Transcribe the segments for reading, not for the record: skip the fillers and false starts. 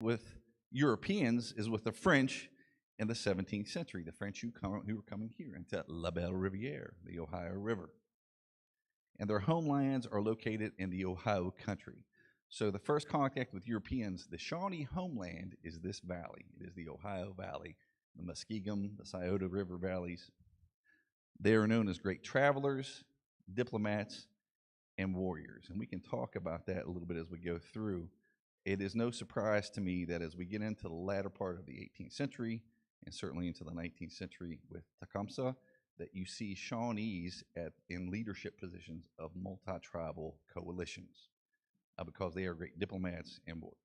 with Europeans is with the French in the 17th century, the French who were coming here into La Belle Riviere, the Ohio River. And their homelands are located in the Ohio country. So the first contact with Europeans, the Shawnee homeland is this valley. It is the Ohio Valley, the Muskingum, the Scioto River valleys. They are known as great travelers, diplomats, and warriors. And we can talk about that a little bit as we go through. It is no surprise to me that as we get into the latter part of the 18th century, and certainly into the 19th century with Tecumseh, that you see Shawnees in leadership positions of multi-tribal coalitions because they are great diplomats and warriors.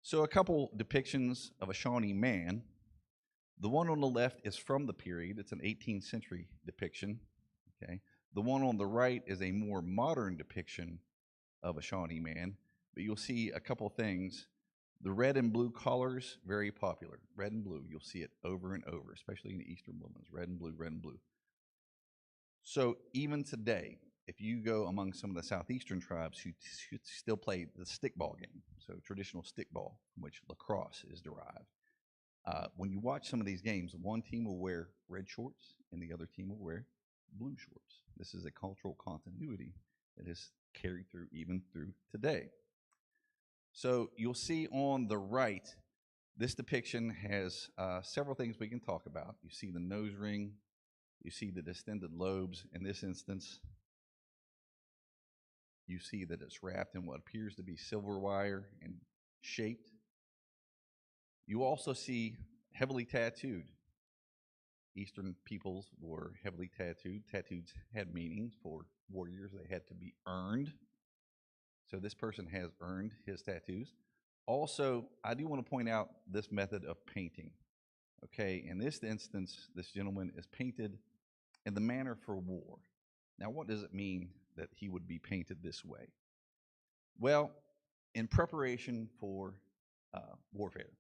So a couple depictions of a Shawnee man. The one on the left is from the period. It's an 18th century depiction. Okay. The one on the right is a more modern depiction of a Shawnee man, but you'll see a couple things. The red and blue colors, very popular. Red and blue, you'll see it over and over, especially in the eastern woodlands. Red and blue, red and blue. So even today, if you go among some of the southeastern tribes who still play the stickball game, so traditional stickball, from which lacrosse is derived, when you watch some of these games, one team will wear red shorts and the other team will wear blue shorts. This is a cultural continuity that is carried through even through today. So you'll see on the right, this depiction has several things we can talk about. You see the nose ring, you see the distended lobes. In this instance, you see that it's wrapped in what appears to be silver wire and shaped. You also see heavily tattooed. Eastern peoples were heavily tattooed. Tattoos had meanings for warriors. They had to be earned. So this person has earned his tattoos. Also, I do want to point out this method of painting. Okay, in this instance, this gentleman is painted in the manner for war. Now, what does it mean that he would be painted this way? Well, in preparation for warfare,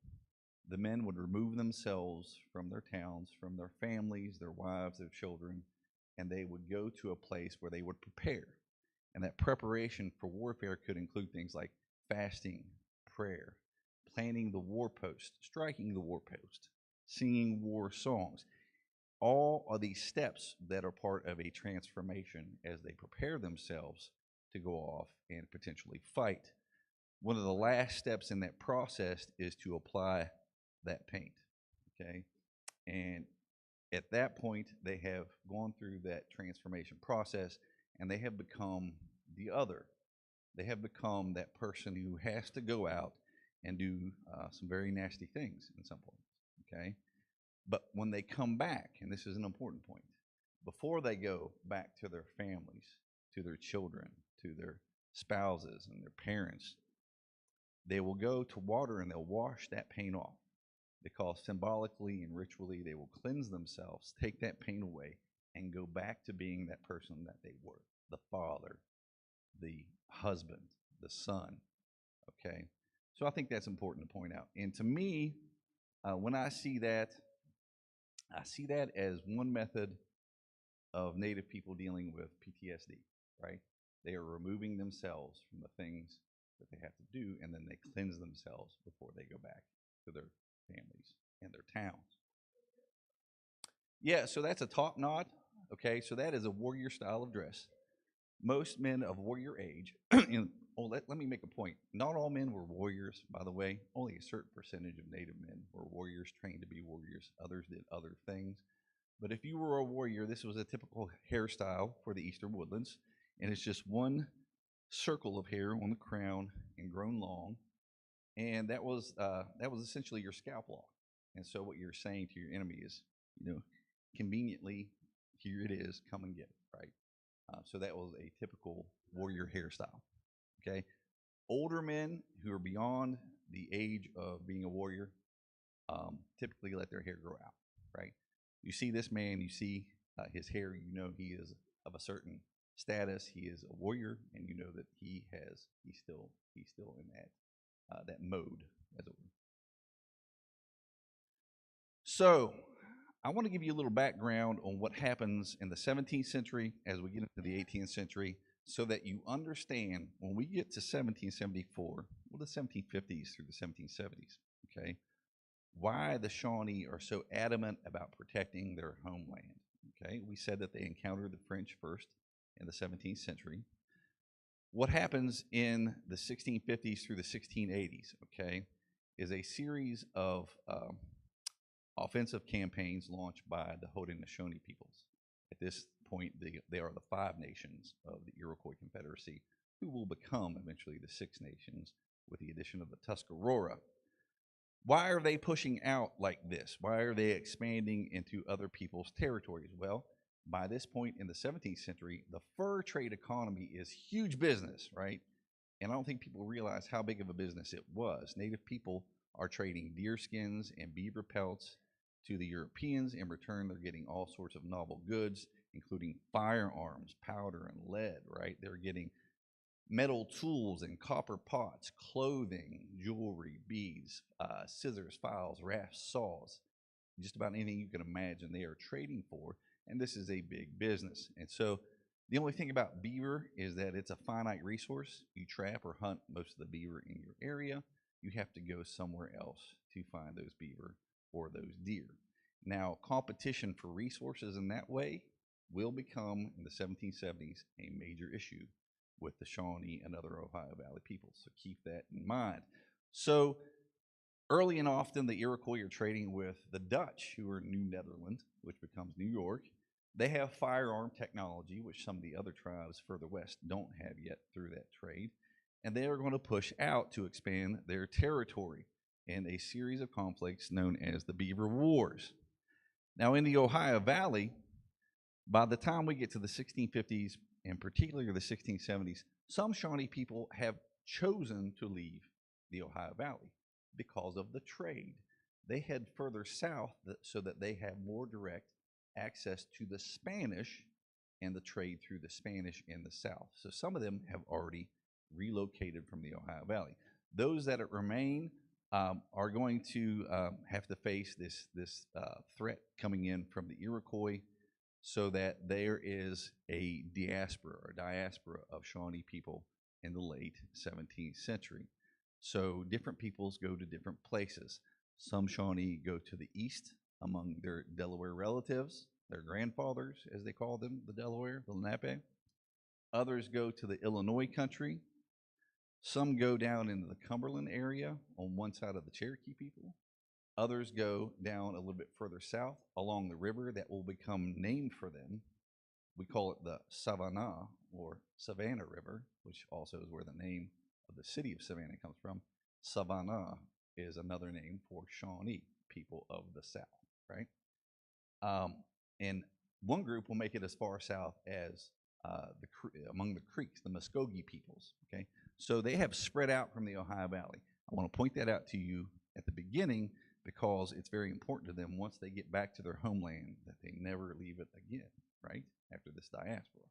the men would remove themselves from their towns, from their families, their wives, their children, and they would go to a place where they would prepare. And that preparation for warfare could include things like fasting, prayer, planning the war post, striking the war post, singing war songs. All of these steps that are part of a transformation as they prepare themselves to go off and potentially fight. One of the last steps in that process is to apply that paint, okay? And at that point, they have gone through that transformation process and they have become the other. They have become that person who has to go out and do some very nasty things in some points, okay? But when they come back, and this is an important point, before they go back to their families, to their children, to their spouses and their parents, they will go to water and they'll wash that paint off because symbolically and ritually they will cleanse themselves, take that paint away, and go back to being that person that they were, the father, the husband, the son, okay? So I think that's important to point out. And to me, when I see that as one method of Native people dealing with PTSD, right? They are removing themselves from the things that they have to do, and then they cleanse themselves before they go back to their families and their towns. Yeah, so that's a top knot, okay? So that is a warrior style of dress. Most men of warrior age, let me make a point. Not all men were warriors, by the way. Only a certain percentage of Native men were warriors, trained to be warriors. Others did other things. But if you were a warrior, this was a typical hairstyle for the Eastern Woodlands. And it's just one circle of hair on the crown and grown long. And that was essentially your scalp lock. And so what you're saying to your enemy is, conveniently, here it is, come and get it, right? So that was a typical warrior hairstyle, okay? Older men who are beyond the age of being a warrior typically let their hair grow out, right? You see this man, you see his hair, you know he is of a certain status, he is a warrior, and you know that he's still in that mode, as it were. So I want to give you a little background on what happens in the 17th century as we get into the 18th century. so that you understand when we get to 1774, well, the 1750s through the 1770s, okay, why the Shawnee are so adamant about protecting their homeland. Okay, we said that they encountered the French first in the 17th century. What happens in the 1650s through the 1680s, okay, is a series of offensive campaigns launched by the Haudenosaunee peoples. At this point, they are the Five Nations of the Iroquois Confederacy, who will become eventually the Six Nations with the addition of the Tuscarora. Why are they pushing out like this? Why are they expanding into other people's territories? Well, by this point in the 17th century, the fur trade economy is huge business, right? And I don't think people realize how big of a business it was. Native people are trading deer skins and beaver pelts to the Europeans. In return, they're getting all sorts of novel goods, including firearms, powder, and lead, right? They're getting metal tools and copper pots, clothing, jewelry, beads, scissors, files, rafts, saws, just about anything you can imagine they are trading for, and this is a big business. And so the only thing about beaver is that it's a finite resource. You trap or hunt most of the beaver in your area. You have to go somewhere else to find those beaver or those deer. Now, competition for resources in that way will become, in the 1770s, a major issue with the Shawnee and other Ohio Valley peoples. So keep that in mind. So early and often, the Iroquois are trading with the Dutch, who are New Netherland, which becomes New York. They have firearm technology, which some of the other tribes further west don't have yet through that trade. And they are going to push out to expand their territory in a series of conflicts known as the Beaver Wars. Now, in the Ohio Valley, by the time we get to the 1650s, and particularly the 1670s, some Shawnee people have chosen to leave the Ohio Valley because of the trade. They head further south so that they have more direct access to the Spanish and the trade through the Spanish in the south. So some of them have already relocated from the Ohio Valley. Those that remain are going to have to face this threat coming in from the Iroquois, so that there is a diaspora of Shawnee people in the late 17th century. So different peoples go to different places. Some Shawnee go to the east among their Delaware relatives, their grandfathers, as they call them, the Delaware, the Lenape. Others go to the Illinois country. Some go down into the Cumberland area on one side of the Cherokee people. Others go down a little bit further south along the river that will become named for them. We call it the Savannah or Savannah River, which also is where the name of the city of Savannah comes from. Savannah is another name for Shawnee, people of the South, right? And one group will make it as far south as among the Creeks, the Muskogee peoples, okay? So they have spread out from the Ohio Valley. I want to point that out to you at the beginning, because it's very important to them once they get back to their homeland that they never leave it again, right, after this diaspora.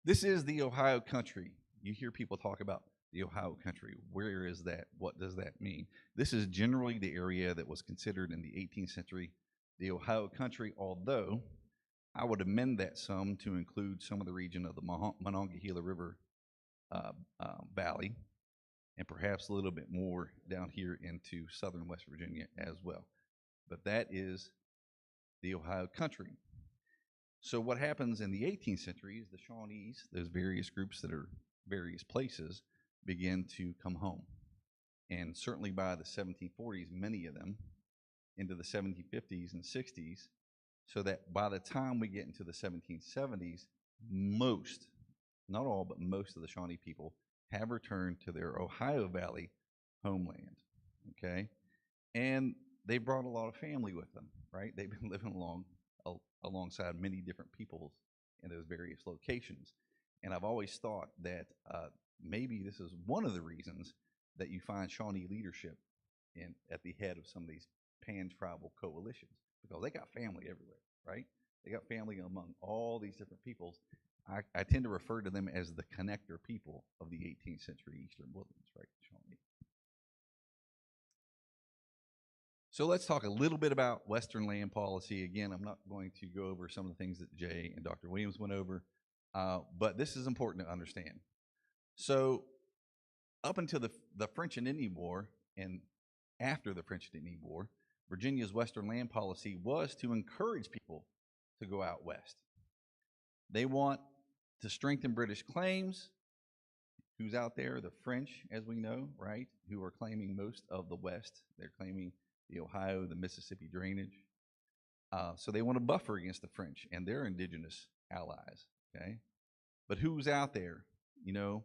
This is the Ohio country. You hear people talk about the Ohio country. Where is that? What does that mean? This is generally the area that was considered in the 18th century the Ohio country, although I would amend that some to include some of the region of the Monongahela River Valley, and perhaps a little bit more down here into southern West Virginia as well. But that is the Ohio country. So what happens in the 18th century is the Shawnees, those various groups that are various places, begin to come home. And certainly by the 1740s, many of them, into the 1750s and 60s, so that by the time we get into the 1770s, most, not all, but most of the Shawnee people have returned to their Ohio Valley homeland, okay? And they brought a lot of family with them, right? They've been living alongside many different peoples in those various locations. And I've always thought that maybe this is one of the reasons that you find Shawnee leadership at the head of some of these pan-tribal coalitions, because they got family everywhere, right? They got family among all these different peoples. I tend to refer to them as the connector people of the 18th century Eastern Woodlands, right, Shawnee. So let's talk a little bit about Western land policy. Again, I'm not going to go over some of the things that Jay and Dr. Williams went over, but this is important to understand. So up until the French and Indian War and after the French and Indian War, Virginia's Western land policy was to encourage people to go out west. They want to strengthen British claims. Who's out there? The French, as we know, right, who are claiming most of the West. They're claiming the Ohio, the Mississippi drainage. So they want to buffer against the French and their indigenous allies, okay? But who's out there? You know,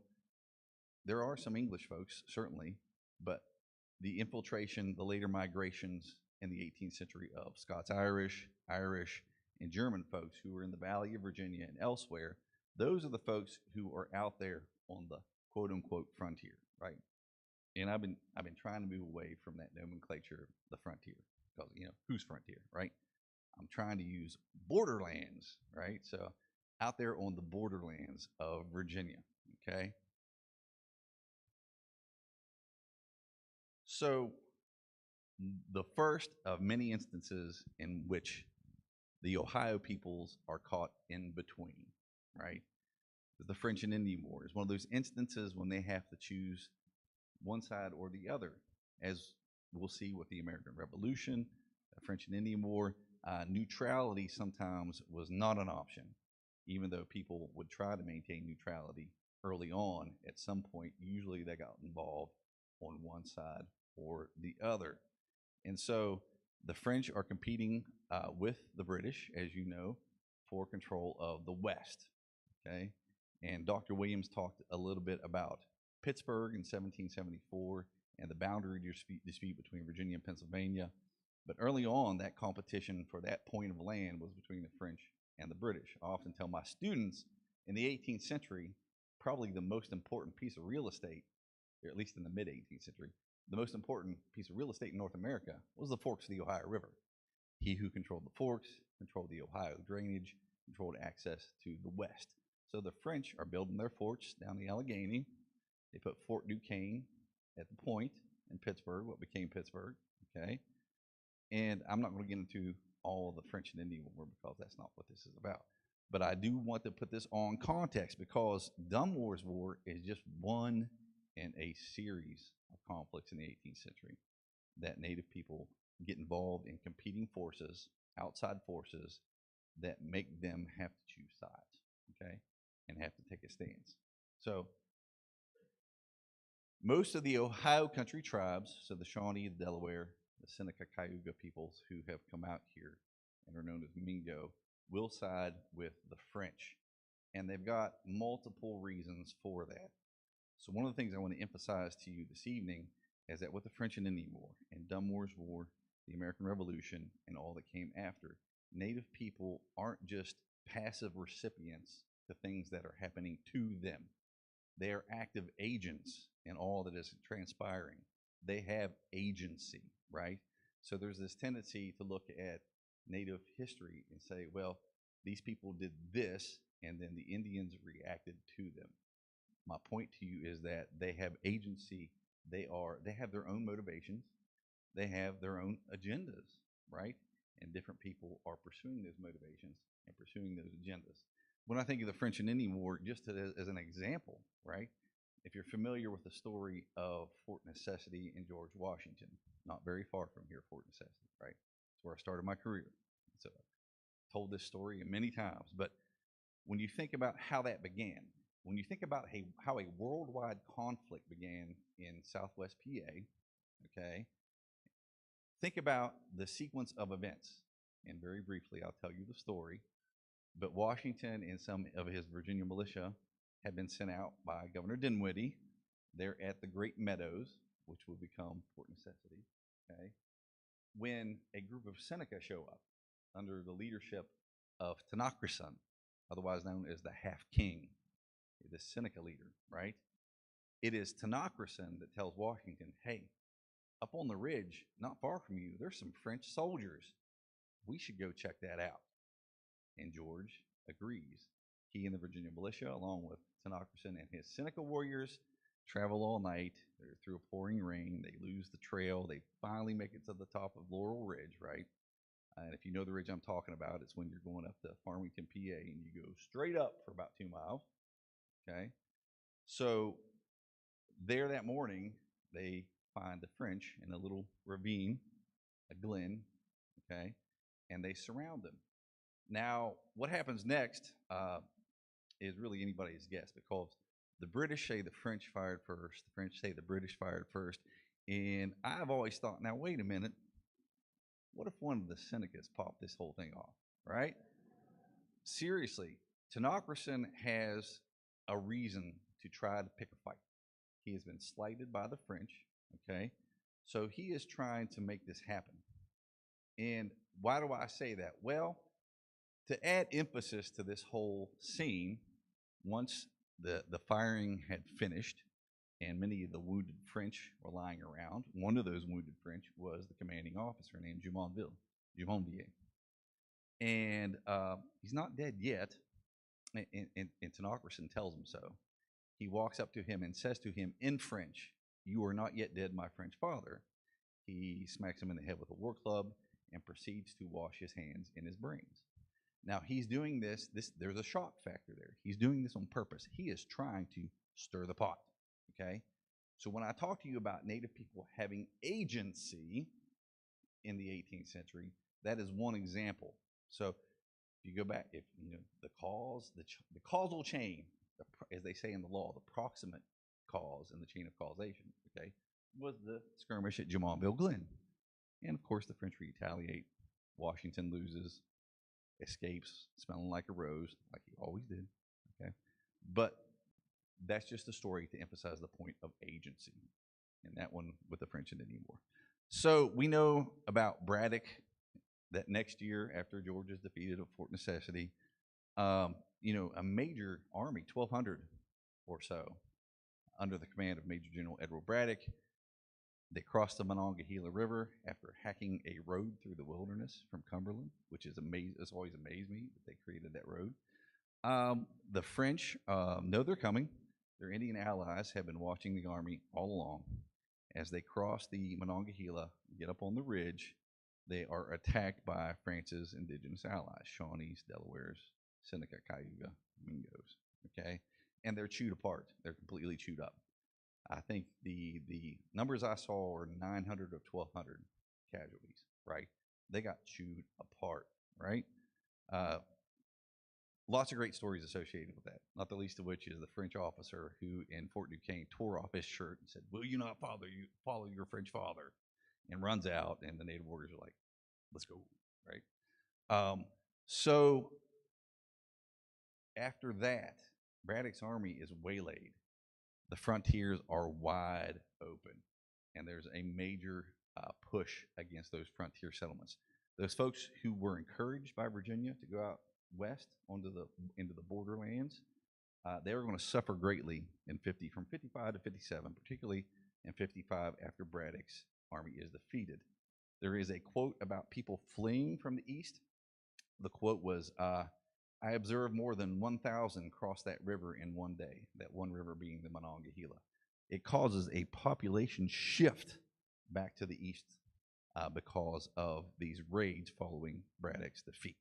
there are some English folks, certainly, but the infiltration, the later migrations in the 18th century of Scots-Irish, Irish, and German folks who were in the Valley of Virginia and elsewhere, those are the folks who are out there on the quote-unquote frontier, right? And I've been trying to move away from that nomenclature, the frontier, because, you know, whose frontier, right? I'm trying to use borderlands, right? So out there on the borderlands of Virginia, okay? So the first of many instances in which the Ohio peoples are caught in between, right? The French and Indian War is one of those instances when they have to choose one side or the other, as we'll see with the American Revolution, the French and Indian War. Neutrality sometimes was not an option, even though people would try to maintain neutrality early on. At some point, usually they got involved on one side or the other. And so the French are competing with the British, as you know, for control of the West, okay? And Dr. Williams talked a little bit about Pittsburgh in 1774 and the boundary dispute between Virginia and Pennsylvania. But early on, that competition for that point of land was between the French and the British. I often tell my students in the 18th century, probably the most important piece of real estate, or at least in the mid-18th century, the most important piece of real estate in North America was the forks of the Ohio River. He who controlled the forks controlled the Ohio drainage, controlled access to the west. So the French are building their forts down the Allegheny. They put Fort Duquesne at the point in Pittsburgh, what became Pittsburgh, okay? And I'm not going to get into all of the French and Indian War because that's not what this is about. But I do want to put this on context because Dunmore's War is just one in a series of conflicts in the 18th century that Native people get involved in competing forces, outside forces, that make them have to choose sides, okay, and have to take a stance. So most of the Ohio country tribes, so the Shawnee, the Delaware, the Seneca Cayuga peoples who have come out here and are known as Mingo, will side with the French. And they've got multiple reasons for that. So one of the things I want to emphasize to you this evening is that with the French and Indian War and Dunmore's War, the American Revolution, and all that came after, Native people aren't just passive recipients to things that are happening to them. They are active agents in all that is transpiring. They have agency, right? So there's this tendency to look at Native history and say, well, these people did this, and then the Indians reacted to them. My point to you is that they have agency. They have their own motivations. They have their own agendas, right? And different people are pursuing those motivations and pursuing those agendas. When I think of the French and Indian War, just as an example, right? If you're familiar with the story of Fort Necessity in George Washington, not very far from here, Fort Necessity, right? That's where I started my career. So I've told this story many times, but when you think about how that began, when you think about how a worldwide conflict began in Southwest PA, okay, think about the sequence of events. And very briefly, I'll tell you the story. But Washington and some of his Virginia militia had been sent out by Governor Dinwiddie. They're at the Great Meadows, which would become Fort Necessity, okay, when a group of Seneca show up under the leadership of Tenocrason, otherwise known as the Half-King, the Seneca leader, right? It is Tenocrason that tells Washington, hey, up on the ridge, not far from you, there's some French soldiers. We should go check that out. And George agrees. He and the Virginia militia, along with Tenocrason and his Seneca warriors, travel all night. They're through a pouring rain. They lose the trail. They finally make it to the top of Laurel Ridge, right? And if you know the ridge I'm talking about, it's when you're going up to Farmington, PA, and you go straight up for about 2 miles. Okay. So there that morning, they find the French in a little ravine, a glen, okay, and they surround them. Now, what happens next is really anybody's guess because the British say the French fired first, the French say the British fired first, and I've always thought, now wait a minute, what if one of the Senecas popped this whole thing off, right? Seriously, Tenockerson has a reason to try to pick a fight. He has been slighted by the French, okay? So he is trying to make this happen. And why do I say that? Well, to add emphasis to this whole scene, once the firing had finished and many of the wounded French were lying around, one of those wounded French was the commanding officer named Jumonville. And he's not dead yet, and Tenockerson tells him so. He walks up to him and says to him in French, "You are not yet dead, my French father." He smacks him in the head with a war club and proceeds to wash his hands in his brains. Now he's doing this, there's a shock factor there. He's doing this on purpose. He is trying to stir the pot, okay? So when I talk to you about Native people having agency in the 18th century, that is one example. So if you go back, if you know the causal chain, as they say in the law, the proximate cause in the chain of causation, okay, was the skirmish at Jumonville Glen. And of course, the French retaliate. Washington loses, escapes, smelling like a rose, like he always did, okay? But that's just a story to emphasize the point of agency, and that one with the French and Indian War. So we know about Braddock that next year after George is defeated at Fort Necessity, you know, a major army, 1,200 or so, under the command of Major General Edward Braddock, they crossed the Monongahela River after hacking a road through the wilderness from Cumberland, which is it's always amazed me that they created that road. The French know they're coming. Their Indian allies have been watching the army all along. As they cross the Monongahela, get up on the ridge, they are attacked by France's indigenous allies, Shawnees, Delawares, Seneca, Cayuga, Mingos, okay? And they're chewed apart. They're completely chewed up. I think the numbers I saw were 900 of 1,200 casualties, right? They got chewed apart, right? Lots of great stories associated with that, not the least of which is the French officer who in Fort Duquesne tore off his shirt and said, "Will you not follow your French father?" and runs out, and the native warriors are like, "Let's go," right? So after that, Braddock's army is waylaid. The frontiers are wide open, and there's a major push against those frontier settlements. Those folks who were encouraged by Virginia to go out west into the borderlands, they were going to suffer greatly from 55 to 57, particularly in 55 after Braddock's army is defeated. There is a quote about people fleeing from the east. The quote was, "I observed more than 1,000 cross that river in one day," that one river being the Monongahela. It causes a population shift back to the east because of these raids following Braddock's defeat.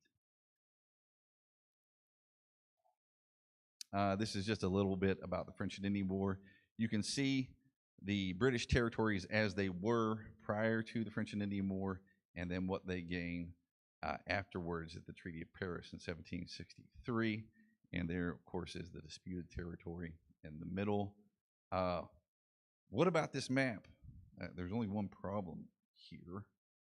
This is just a little bit about the French and Indian War. You can see the British territories as they were prior to the French and Indian War, and then what they gained afterwards at the Treaty of Paris in 1763. And there, of course, is the disputed territory in the middle. What about this map? There's only one problem here,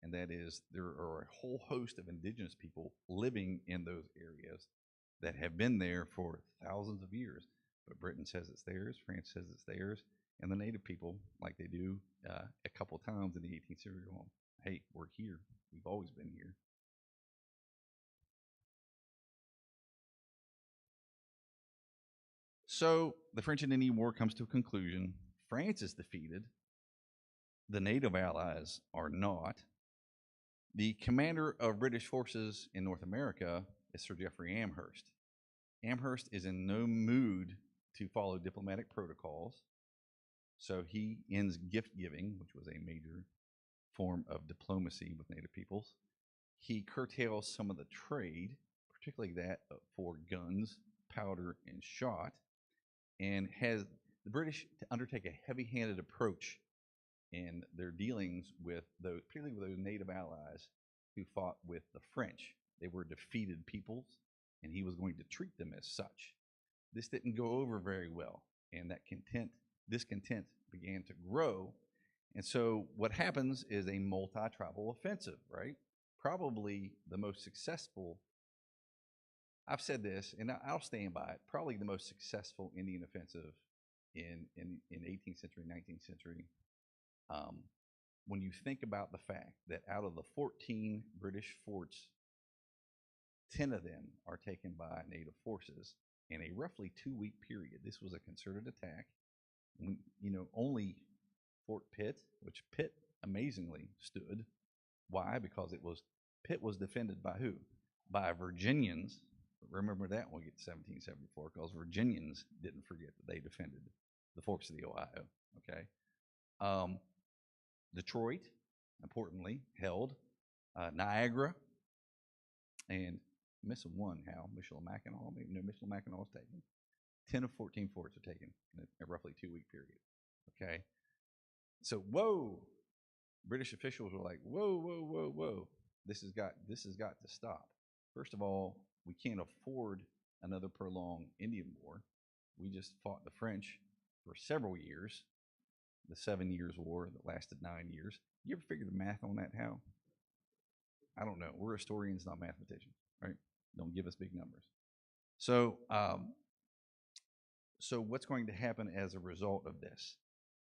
and that is there are a whole host of indigenous people living in those areas that have been there for thousands of years. But Britain says it's theirs, France says it's theirs, and the native people, like they do a couple times in the 18th century, go, "Hey, we're here. We've always been here." So the French and Indian War comes to a conclusion. France is defeated. The native allies are not. The commander of British forces in North America is Sir Geoffrey Amherst. Amherst is in no mood to follow diplomatic protocols. So he ends gift giving, which was a major form of diplomacy with Native peoples. He curtails some of the trade, particularly that for guns, powder, and shot, and has the British to undertake a heavy-handed approach in their dealings with those, particularly with those Native allies who fought with the French. They were defeated peoples, and he was going to treat them as such. This didn't go over very well, and that discontent began to grow. And so what happens is a multi-tribal offensive, right? Probably the most successful, I've said this, and I'll stand by it, probably the most successful Indian offensive in 18th century, 19th century. When you think about the fact that out of the 14 British forts, 10 of them are taken by Native forces in a roughly 2-week period. This was a concerted attack. Only Fort Pitt, which Pitt amazingly stood. Why? Because Pitt was defended by who? By Virginians. Remember that when we get to 1774, because Virginians didn't forget that they defended the forks of the Ohio. Okay. Detroit, importantly, held. Niagara, and missing one, Hal, Michilimackinac. Maybe no, Michilimackinac was taken. 10 of 14 forts are taken in a roughly 2-week period. Okay. So, whoa, British officials were like, whoa. This has got to stop. First of all, we can't afford another prolonged Indian War. We just fought the French for several years. The 7 Years' War that lasted 9 years. You ever figure the math on that, Hal? I don't know. We're historians, not mathematicians, right? Don't give us big numbers. So, so what's going to happen as a result of this?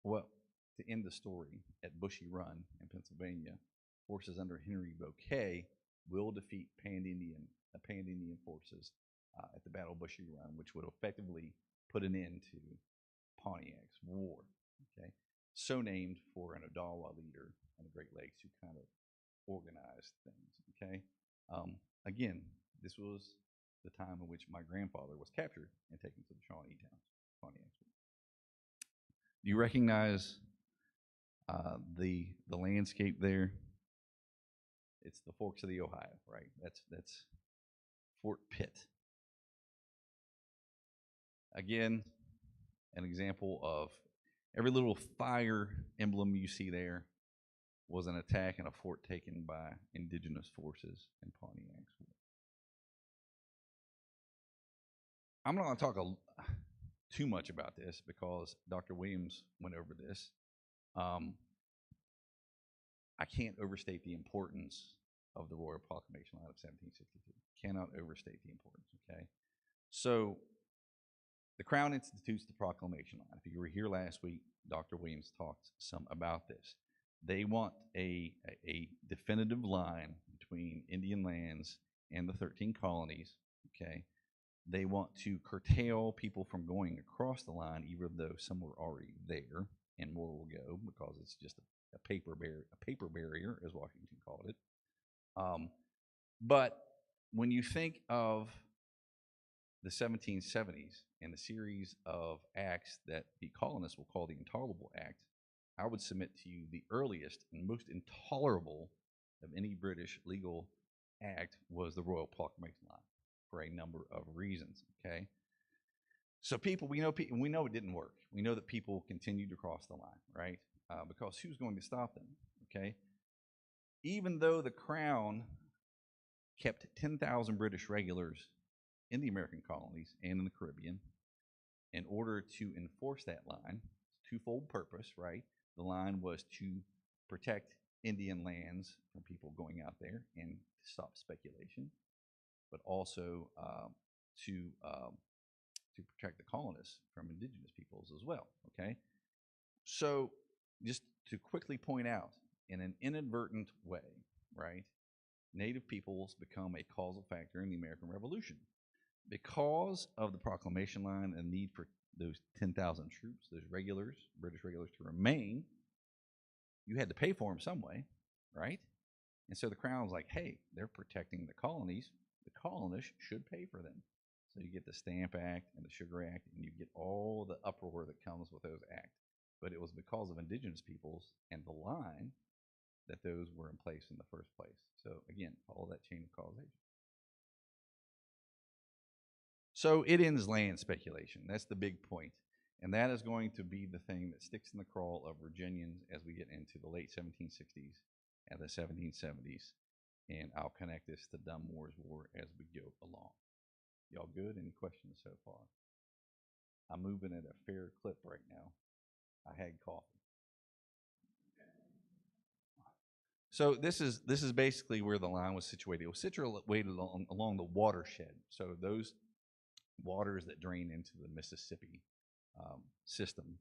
Well, to end the story, at Bushy Run in Pennsylvania, forces under Henry Bouquet will defeat Pan-Indian forces at the Battle of Bushy Run, which would effectively put an end to Pontiac's war. Okay, so named for an Odawa leader on the Great Lakes who kind of organized things. Okay, again, this was the time in which my grandfather was captured and taken to the Shawnee towns, Pontiac's war. Do you recognize the landscape there? It's the forks of the Ohio, right? That's Fort Pitt. Again, an example of every little fire emblem you see there was an attack and a fort taken by Indigenous forces in Pontiac's war. I'm not going to talk too much about this because Dr. Williams went over this. I can't overstate the importance of the Royal Proclamation Line of 1762. Cannot overstate the importance, okay? So the Crown institutes the Proclamation Line. If you were here last week, Dr. Williams talked some about this. They want a definitive line between Indian lands and the 13 colonies, okay? They want to curtail people from going across the line, even though some were already there, and more will go because it's just a paper barrier, as Washington called it. But when you think of the 1770s and the series of acts that the colonists will call the Intolerable Act, I would submit to you the earliest and most intolerable of any British legal act was the Royal Proclamation Line for a number of reasons, okay? So we know it didn't work. We know that people continued to cross the line, right? Because who's going to stop them, okay? Even though the Crown kept 10,000 British regulars in the American colonies and in the Caribbean in order to enforce that line, twofold purpose, right? The line was to protect Indian lands from people going out there and to stop speculation, but also to protect the colonists from indigenous peoples as well, okay? So just to quickly point out, in an inadvertent way, right, Native peoples become a causal factor in the American Revolution. Because of the Proclamation Line and the need for those 10,000 troops, those regulars, British regulars, to remain, you had to pay for them some way, right? And so the Crown was like, hey, they're protecting the colonies. The colonists should pay for them. So you get the Stamp Act and the Sugar Act, and you get all the uproar that comes with those acts. But it indigenous peoples and the line that those were in place in the first place. So again, follow that chain of causation. So it ends land speculation. That's the big point. And that is going to be the thing that sticks in the craw of Virginians as we get into the late 1760s and the 1770s. And I'll connect this to Dunmore's War as we go along. Y'all good? Any questions so far? I'm moving at a fair clip right now. I had coffee. So this is basically where the line was situated. It was situated along the watershed. So those waters that drain into the Mississippi system.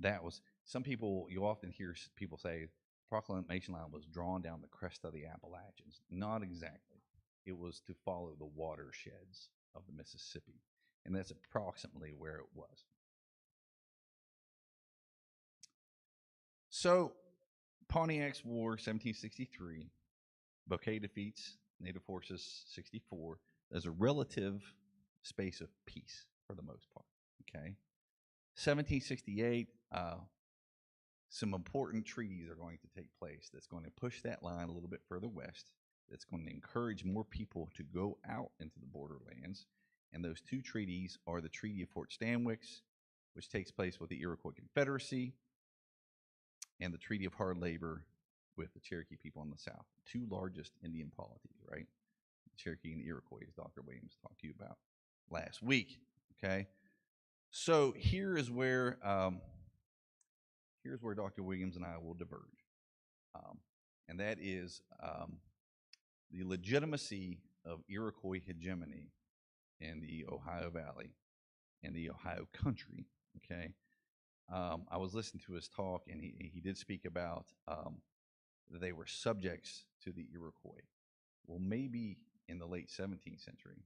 That was, some people, you often hear people say Proclamation Line was drawn down the crest of the Appalachians. Not exactly. It was to follow the watersheds of the Mississippi. And that's approximately where it was. So Pontiac's War, 1763, Bouquet defeats Native forces, 64. There's a relative space of peace for the most part, okay? 1768, some important treaties are going to take place that's going to push that line a little bit further west, that's going to encourage more people to go out into the borderlands. And those two treaties are the Treaty of Fort Stanwix, which takes place with the Iroquois Confederacy, and the Treaty of Hard Labor with the Cherokee people in the South, the two largest Indian polities, right? The Cherokee and the Iroquois, as Dr. Williams talked to you about last week, okay? So here's where Dr. Williams and I will diverge, and that is the legitimacy of Iroquois hegemony in the Ohio Valley and the Ohio country, okay? I was listening to his talk, and he did speak about that they were subjects to the Iroquois. Well, maybe in the late 17th century,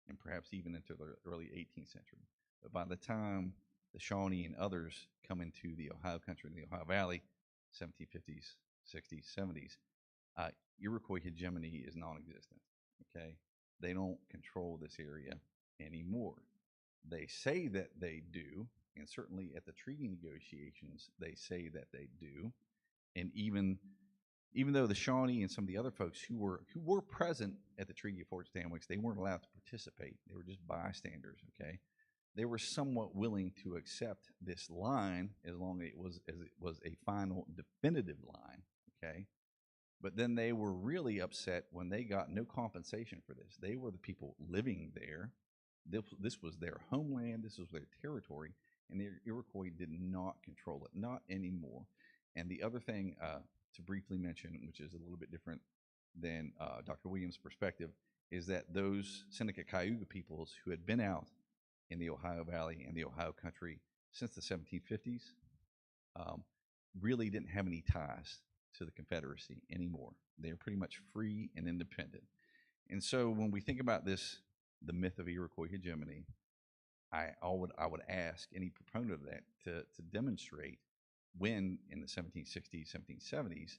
and perhaps even into the early 18th century. But by the time the Shawnee and others come into the Ohio country and the Ohio Valley, 1750s, 60s, 70s, Iroquois hegemony is non-existent, okay? They don't control this area anymore. They say that they do, and certainly at the treaty negotiations, they say that they do. And even though the Shawnee and some of the other folks who were present at the Treaty of Fort Stanwix, they weren't allowed to participate. They were just bystanders, okay? They were somewhat willing to accept this line as long as it was a final definitive line, okay? But then they were really upset when they got no compensation for this. They were the people living there. This was their homeland. This was their territory, and the Iroquois did not control it, not anymore. And the other thing to briefly mention, which is a little bit different than Dr. Williams' perspective, is that those Seneca Cayuga peoples who had been out in the Ohio Valley and the Ohio country since the 1750s really didn't have any ties to the Confederacy anymore. They are pretty much free and independent. And so when we think about this, the myth of Iroquois hegemony, I would ask any proponent of that to demonstrate when in the 1760s, 1770s,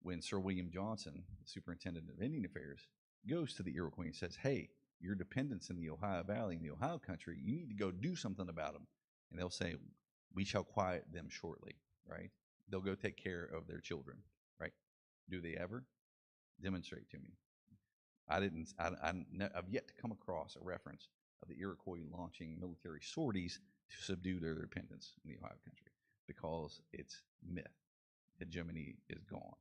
when Sir William Johnson, the superintendent of Indian Affairs, goes to the Iroquois and says, hey, your dependents in the Ohio Valley and the Ohio country, you need to go do something about them. And they'll say, we shall quiet them shortly, right? They'll go take care of their children, right? Do they ever? Demonstrate to me. I've yet to come across a reference of the Iroquois launching military sorties to subdue their dependents in the Ohio country, because it's myth. Hegemony is gone.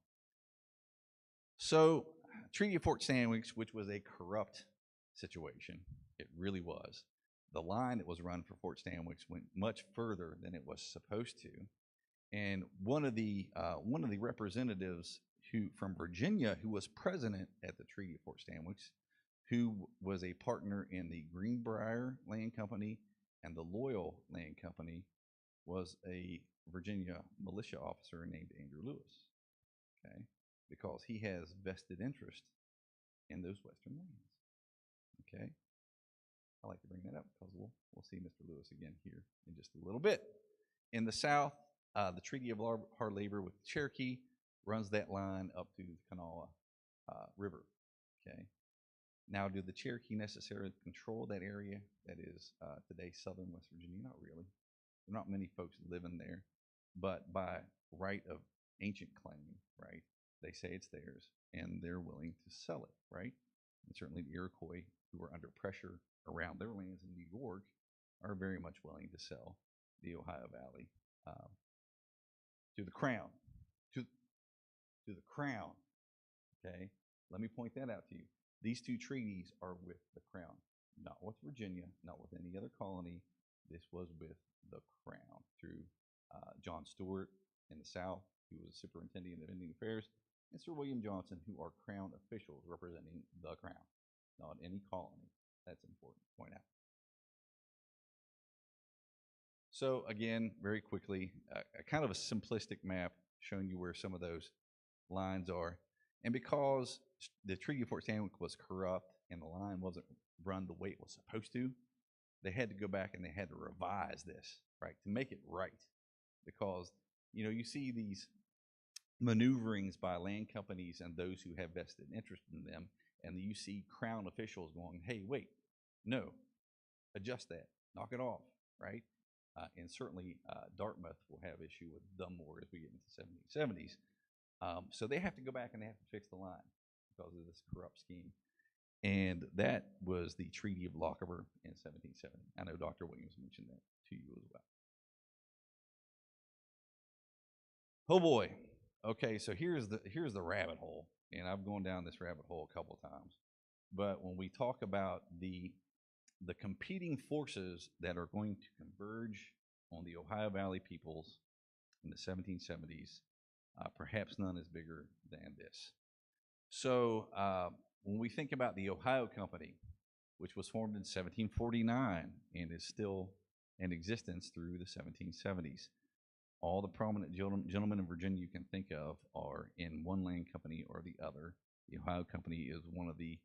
So, Treaty of Fort Stanwix, which was a corrupt situation, it really was. The line that was run for Fort Stanwix went much further than it was supposed to, and one of the representatives from Virginia, who was president at the Treaty of Fort Stanwix, who was a partner in the Greenbrier Land Company and the Loyal Land Company, was a Virginia militia officer named Andrew Lewis, okay, because he has vested interest in those western lands, okay. I like to bring that up because we'll see Mr. Lewis again here in just a little bit. In the South, the Treaty of Hard Labor with Cherokee runs that line up to the Kanawha River, okay. Now, do the Cherokee necessarily control that area that is today southern West Virginia? Not really. There are not many folks living there. but by right of ancient claim, right, they say it's theirs and they're willing to sell it, right? And certainly the Iroquois, who are under pressure around their lands in New York, are very much willing to sell the Ohio Valley um, to the crown, to, to the crown, okay? Let me point that out to you. These two treaties are with the crown, not with Virginia, not with any other colony. This was with the crown through John Stuart in the South, who was superintendent of Indian Affairs, and Sir William Johnson, who are crown officials representing the crown, not any colony. That's important to point out. So again, very quickly, a kind of a simplistic map showing you where some of those lines are. And because the Treaty of Fort Stanwix was corrupt and the line wasn't run the way it was supposed to, they had to go back and they had to revise this, right, to make it right. Because, you know, you see these maneuverings by land companies and those who have vested interest in them, and you see crown officials going, hey, wait, no, adjust that, knock it off, right? And certainly Dartmouth will have issue with Dunmore as we get into the 1770s. So they have to go back and they have to fix the line because of this corrupt scheme. And that was the Treaty of Lochaber in 1770. I know Dr. Williams mentioned that to you as well. Oh boy. Okay, so here's the rabbit hole, and I've gone down this rabbit hole a couple times. But when we talk about the competing forces that are going to converge on the Ohio Valley peoples in the 1770s, perhaps none is bigger than this. So when we think about the Ohio Company, which was formed in 1749 and is still in existence through the 1770s, all the prominent gentlemen in Virginia you can think of are in one land company or the other. The Ohio Company is one of the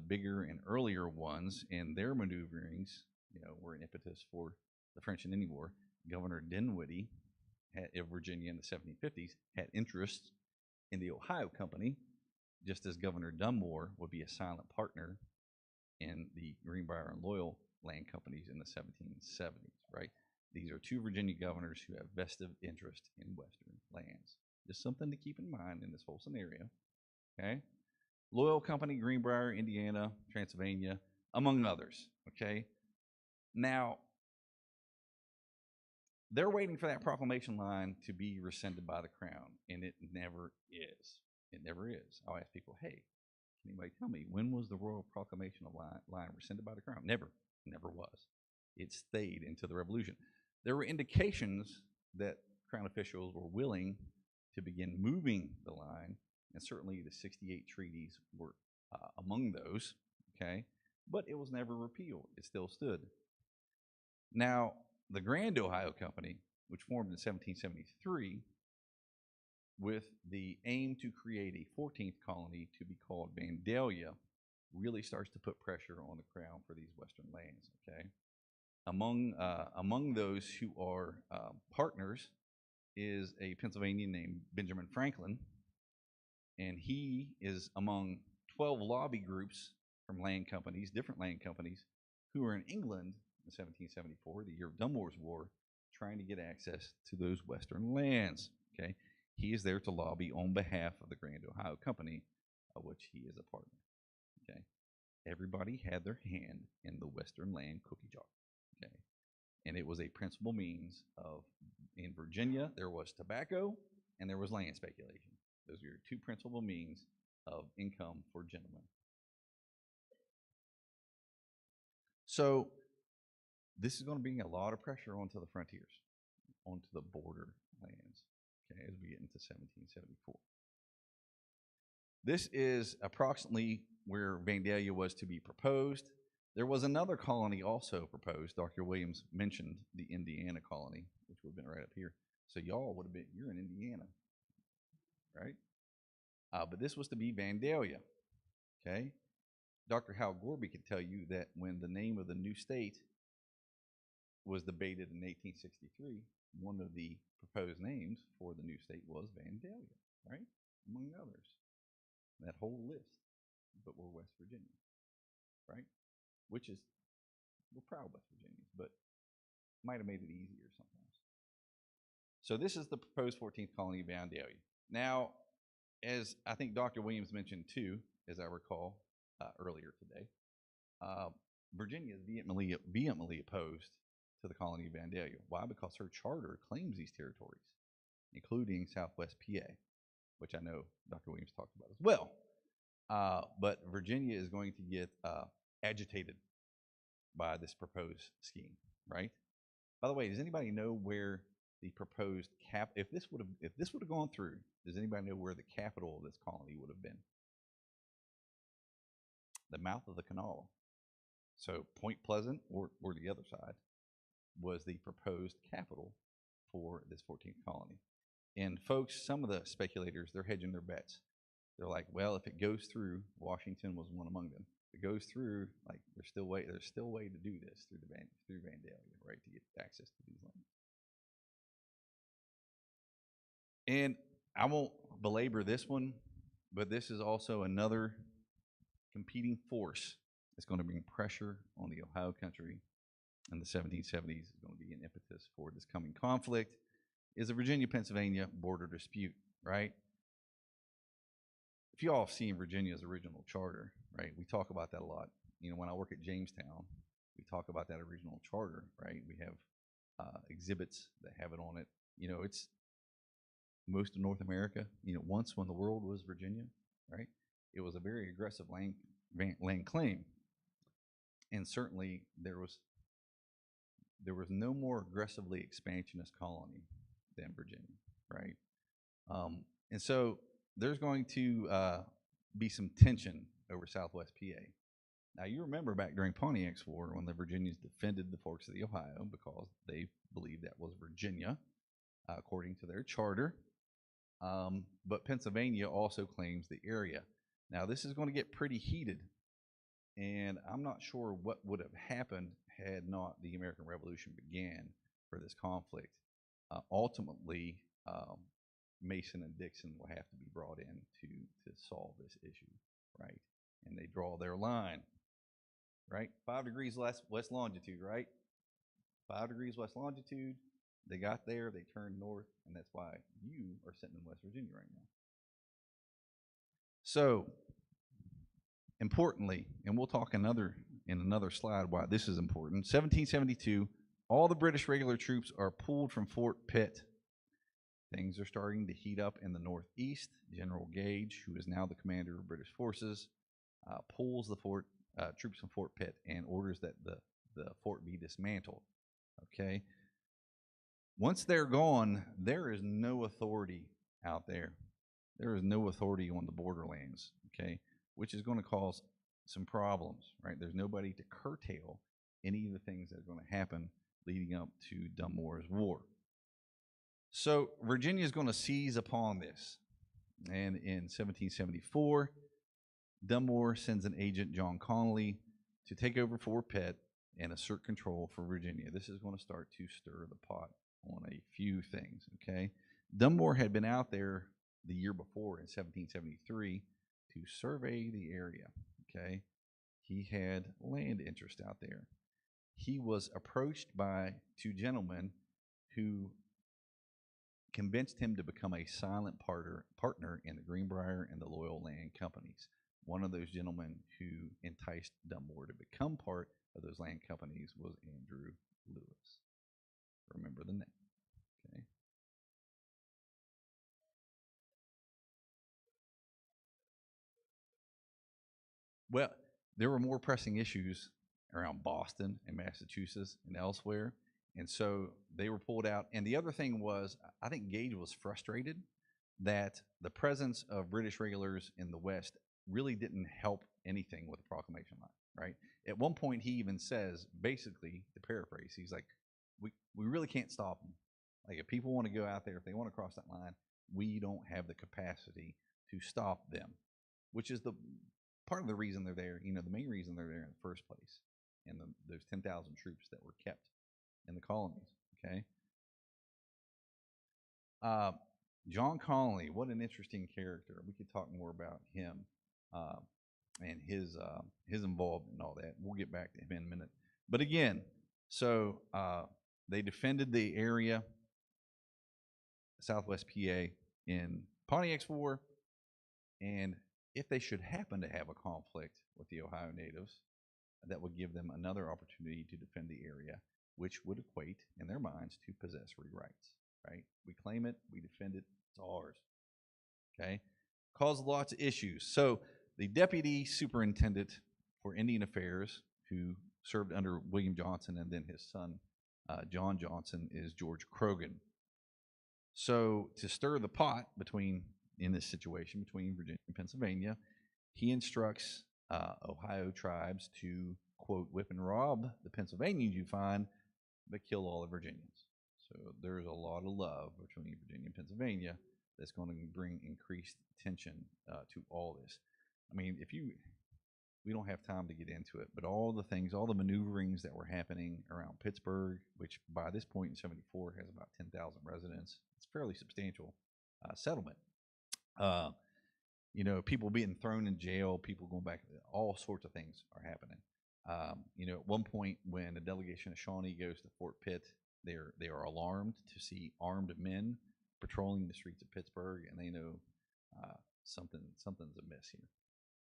bigger and earlier ones, and their maneuverings, you know, were an impetus for the French and Indian War. Governor Dinwiddie of Virginia in the 1750s had interest in the Ohio Company, just as Governor Dunmore would be a silent partner in the Greenbrier and Loyal land companies in the 1770s, right? These are two Virginia governors who have vested interest in Western lands. Just something to keep in mind in this whole scenario, okay? Loyal Company, Greenbrier, Indiana, Transylvania, among others, okay? Now, they're waiting for that proclamation line to be rescinded by the crown, and it never is. It never is. I'll ask people, hey, can anybody tell me when was the royal proclamation of line rescinded by the crown? Never was. It stayed into the Revolution. There were indications that crown officials were willing to begin moving the line, and certainly the 68 treaties were among those, okay? But it was never repealed. It still stood. Now, the Grand Ohio Company, which formed in 1773, with the aim to create a 14th colony to be called Vandalia, really starts to put pressure on the crown for these western lands, okay? Among those who are partners is a Pennsylvanian named Benjamin Franklin, and he is among 12 lobby groups from land companies, different land companies, who are in England in 1774, the year of Dunmore's War, trying to get access to those western lands, okay? He is there to lobby on behalf of the Grand Ohio Company, of which he is a partner, okay? Everybody had their hand in the western land cookie jar, okay? And it was a principal means of, in Virginia, there was tobacco and there was land speculation. Those are your two principal means of income for gentlemen. So this is going to bring a lot of pressure onto the frontiers, onto the border lands, okay, as we get into 1774. This is approximately where Vandalia was to be proposed. There was another colony also proposed. Dr. Williams mentioned the Indiana colony, which would have been right up here. So y'all would have been, you're in Indiana, right? But this was to be Vandalia, okay? Dr. Hal Gorby could tell you that when the name of the new state was debated in 1863, one of the proposed names for the new state was Vandalia, right? Among others. That whole list, but we're West Virginia, right? Which is, we're proud West Virginians, but might have made it easier sometimes. So this is the proposed 14th colony of Vandalia. Now, as I think Dr. Williams mentioned too, as I recall earlier today, Virginia is vehemently opposed to the colony of Vandalia. Why? Because her charter claims these territories, including Southwest PA, which I know Dr. Williams talked about as well. But Virginia is going to get agitated by this proposed scheme, right? By the way, does anybody know where the proposed if this would have gone through, does anybody know where the capital of this colony would have been? The mouth of the Kanawha. So Point Pleasant, or the other side, was the proposed capital for this 14th colony. And folks, some of the speculators, they're hedging their bets. They're like, well, if it goes through, Washington was one among them. If it goes through, like there's still a way to do this through Vandalia, right, to get access to these lands. And I won't belabor this one, but this is also another competing force that's going to bring pressure on the Ohio country in the 1770s. Is going to be an impetus for this coming conflict, is the Virginia-Pennsylvania border dispute, right? If you all have seen Virginia's original charter, right, we talk about that a lot. You know, when I work at Jamestown, we talk about that original charter, right? We have exhibits that have it on it. You know, it's most of North America. You know, once when the world was Virginia, right, it was a very aggressive land claim, and certainly there was no more aggressively expansionist colony than Virginia, right? And so there's going to be some tension over Southwest PA. Now, you remember back during Pontiac's War when the Virginians defended the forks of the Ohio because they believed that was Virginia, according to their charter. But Pennsylvania also claims the area. Now, this is going to get pretty heated, and I'm not sure what would have happened had not the American Revolution began for this conflict. Ultimately, Mason and Dixon will have to be brought in to solve this issue, right? And they draw their line, right? 5 degrees west longitude, right? 5 degrees west longitude. They got there, they turned north, and that's why you are sitting in West Virginia right now. So, importantly, and we'll talk in another slide why this is important, 1772, all the British regular troops are pulled from Fort Pitt. Things are starting to heat up in the northeast. General Gage, who is now the commander of British forces, pulls the troops from Fort Pitt and orders that the fort be dismantled. Okay. Once they're gone, there is no authority out there. There is no authority on the borderlands, okay, which is going to cause some problems, right? There's nobody to curtail any of the things that are going to happen leading up to Dunmore's war. So Virginia is going to seize upon this. And in 1774, Dunmore sends an agent, John Connolly, to take over Fort Pitt and assert control for Virginia. This is going to start to stir the pot on a few things, okay? Dunmore had been out there the year before in 1773 to survey the area, okay? He had land interest out there. He was approached by 2 gentlemen who convinced him to become a silent partner in the Greenbrier and the Loyal Land Companies. One of those gentlemen who enticed Dunmore to become part of those land companies was Andrew Lewis. Remember the name, okay? Well, there were more pressing issues around Boston and Massachusetts and elsewhere, and so they were pulled out. And the other thing was, I think Gage was frustrated that the presence of British regulars in the West really didn't help anything with the proclamation line, right? At one point, he even says, basically, to paraphrase, he's like, we really can't stop them. Like, if people want to go out there, if they want to cross that line, we don't have the capacity to stop them, which is the part of the reason they're there, you know, the main reason they're there in the first place, and those 10,000 troops that were kept in the colonies, okay? John Connolly, what an interesting character. We could talk more about him and his involvement and all that. We'll get back to him in a minute. But again, so they defended the area. Southwest PA in Pontiac's War, and if they should happen to have a conflict with the Ohio natives, that would give them another opportunity to defend the area, which would equate in their minds to possessory rights, right? We claim it, we defend it, it's ours, okay? Caused lots of issues. So the deputy superintendent for Indian Affairs, who served under William Johnson, and then his son, John Johnson, is George Croghan. So to stir the pot in this situation between Virginia and Pennsylvania, he instructs Ohio tribes to, quote, whip and rob the Pennsylvanians you find, but kill all the Virginians. So there's a lot of love between Virginia and Pennsylvania that's going to bring increased tension to all this. I mean, we don't have time to get into it, but all the maneuverings that were happening around Pittsburgh, which by this point in 74 has about 10,000 residents, it's a fairly substantial settlement. People being thrown in jail, people going back, all sorts of things are happening. At one point when a delegation of Shawnee goes to Fort Pitt, they are alarmed to see armed men patrolling the streets of Pittsburgh, and they know something's amiss here.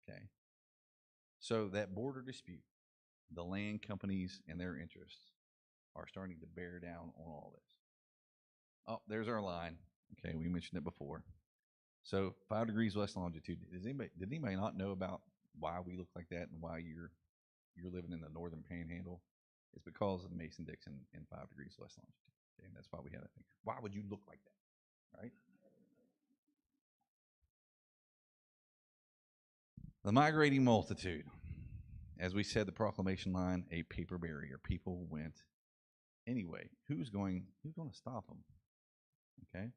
Okay, so that border dispute, the land companies and their interests are starting to bear down on all this. Oh, there's our line. Okay, we mentioned it before. So 5 degrees west longitude. Did anybody not know about why we look like that and why you're living in the northern panhandle? It's because of Mason-Dixon and 5 degrees west longitude. Okay, and that's why we had that thing. Why would you look like that, right? The migrating multitude. As we said, the proclamation line, a paper barrier. People went anyway. Who's going to stop them? Okay.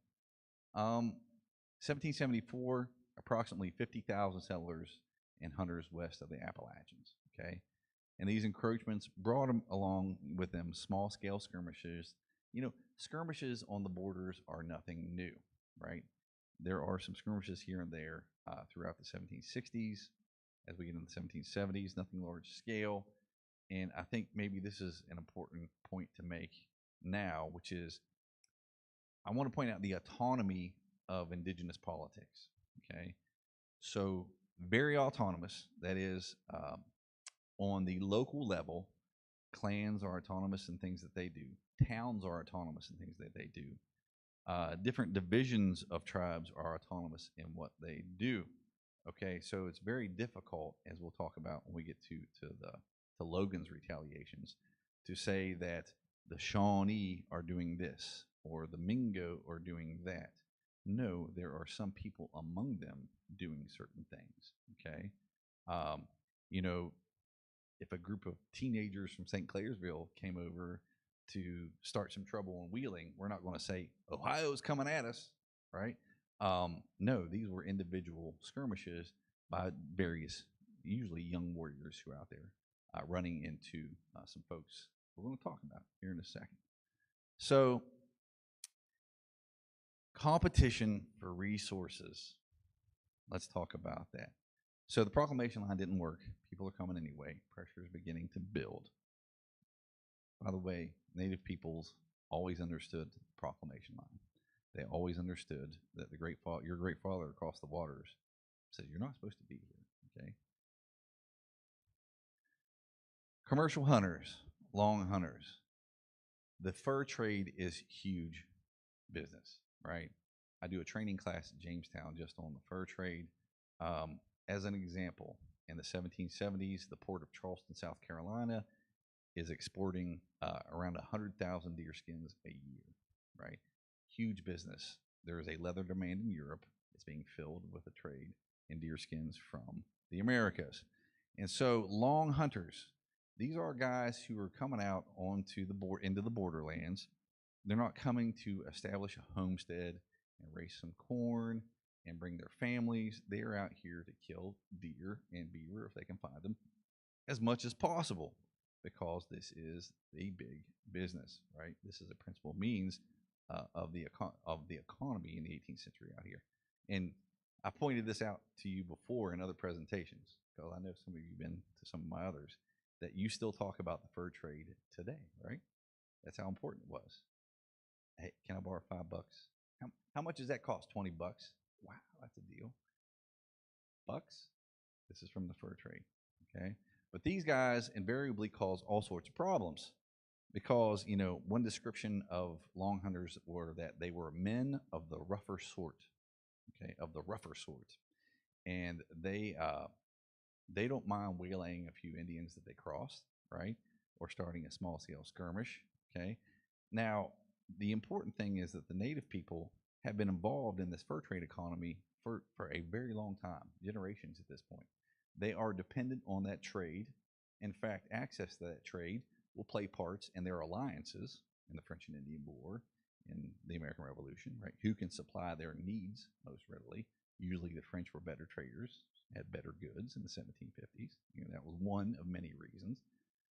1774, approximately 50,000 settlers and hunters west of the Appalachians. Okay. And these encroachments brought them along with them small-scale skirmishes. Skirmishes on the borders are nothing new, right? There are some skirmishes here and there throughout the 1760s. As we get into the 1770s, nothing large scale. And I think maybe this is an important point to make now, which is I want to point out the autonomy of indigenous politics, okay? So very autonomous, that is, on the local level, clans are autonomous in things that they do. Towns are autonomous in things that they do. Different divisions of tribes are autonomous in what they do. Okay, so it's very difficult, as we'll talk about when we get to Logan's retaliations, to say that the Shawnee are doing this or the Mingo are doing that. No, there are some people among them doing certain things. Okay, if a group of teenagers from St. Clairsville came over to start some trouble in Wheeling, we're not going to say Ohio's coming at us, right? No, these were individual skirmishes by various, usually young warriors who are out there running into some folks we're going to talk about here in a second. So, competition for resources. Let's talk about that. So the proclamation line didn't work. People are coming anyway. Pressure is beginning to build. By the way, Native peoples always understood the proclamation line. They always understood that your great father across the waters said, you're not supposed to be here, okay? Commercial hunters, long hunters. The fur trade is huge business, right? I do a training class at Jamestown just on the fur trade. As an example, in the 1770s, the port of Charleston, South Carolina, is exporting around 100,000 deer skins a year, right? Huge business. There is a leather demand in Europe. It's being filled with a trade in deer skins from the Americas. And so long hunters, these are guys who are coming out into the borderlands. They're not coming to establish a homestead and raise some corn and bring their families. They're out here to kill deer and beaver if they can find them as much as possible, because this is a big business, right? This is a principal means of the economy in the 18th century out here. And I pointed this out to you before in other presentations, because I know some of you have been to some of my others, that you still talk about the fur trade today, right? That's how important it was. Hey, can I borrow $5? How much does that cost? 20 bucks. Wow, that's a deal. Bucks. This is from the fur trade. Okay. But these guys invariably cause all sorts of problems because, one description of long hunters were that they were men of the rougher sort. Okay. Of the rougher sort. And they don't mind waylaying a few Indians that they cross, right? Or starting a small scale skirmish. Okay. Now, the important thing is that the native people have been involved in this fur trade economy for a very long time, generations at this point. They are dependent on that trade. In fact, access to that trade will play parts in their alliances in the French and Indian War, in the American Revolution, right? Who can supply their needs most readily? Usually the French were better traders, had better goods in the 1750s. That was one of many reasons.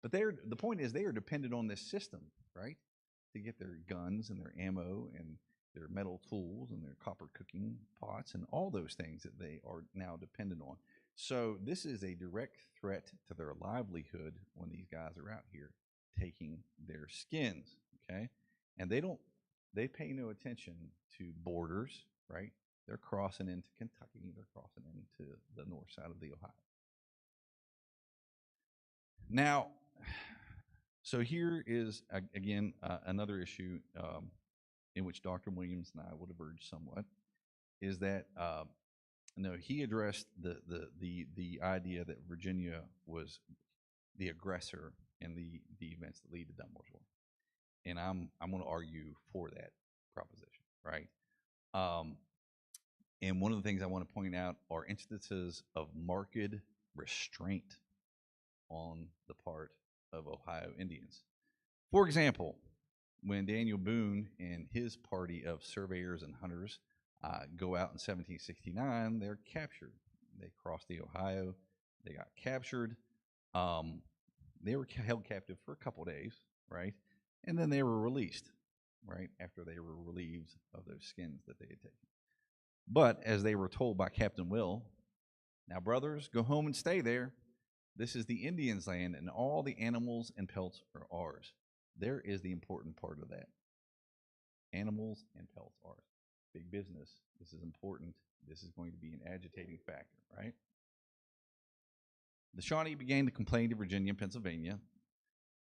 But the point is they are dependent on this system, right? To get their guns and their ammo and their metal tools and their copper cooking pots and all those things that they are now dependent on. So this is a direct threat to their livelihood when these guys are out here taking their skins, okay? And they pay no attention to borders, right? They're crossing into Kentucky. They're crossing into the north side of the Ohio. Now, so here is, again, another issue in which Dr. Williams and I will diverge somewhat, is that he addressed the idea that Virginia was the aggressor in the events that lead to Dunmore's War, and I'm going to argue for that proposition, right? And one of the things I want to point out are instances of marked restraint on the part of Ohio Indians. For example, when Daniel Boone and his party of surveyors and hunters go out in 1769, they're captured. They crossed the Ohio. They got captured. They were held captive for a couple days, right? And then they were released, right, after they were relieved of those skins that they had taken. But as they were told by Captain Will, now, brothers, go home and stay there. This is the Indians' land, and all the animals and pelts are ours. There is the important part of that. Animals and pelts are ours. Big business. This is important. This is going to be an agitating factor, right? The Shawnee began to complain to Virginia and Pennsylvania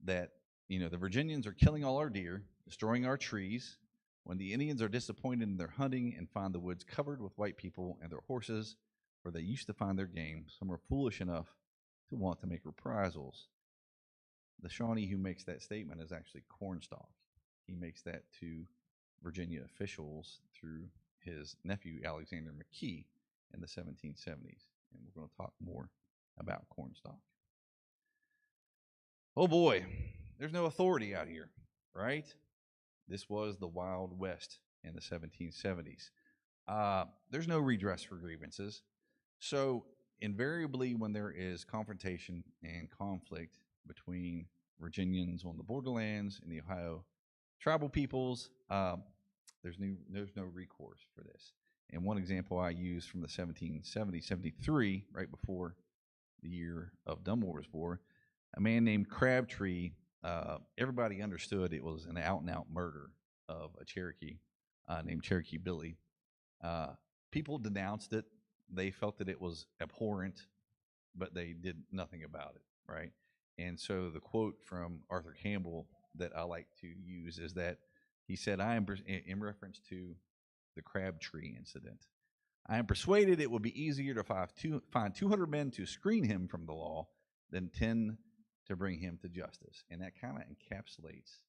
that, the Virginians are killing all our deer, destroying our trees. When the Indians are disappointed in their hunting and find the woods covered with white people and their horses, where they used to find their game, some are foolish enough to want to make reprisals. The Shawnee who makes that statement is actually Cornstalk. He makes that to Virginia officials through his nephew, Alexander McKee, in the 1770s. And we're going to talk more about Cornstalk. Oh boy, there's no authority out here, right? This was the Wild West in the 1770s. There's no redress for grievances. So invariably when there is confrontation and conflict between Virginians on the borderlands and the Ohio tribal peoples, there's no recourse for this. And one example I use from the 1770-73, right before the year of Dunmore's War, a man named Crabtree, everybody understood it was an out-and-out murder of a Cherokee named Cherokee Billy. People denounced it. They felt that it was abhorrent, but they did nothing about it, right? And so the quote from Arthur Campbell that I like to use is that he said, in reference to the Crabtree incident, I am persuaded it would be easier to find 200 men to screen him from the law than 10 to bring him to justice. And that kind of encapsulates,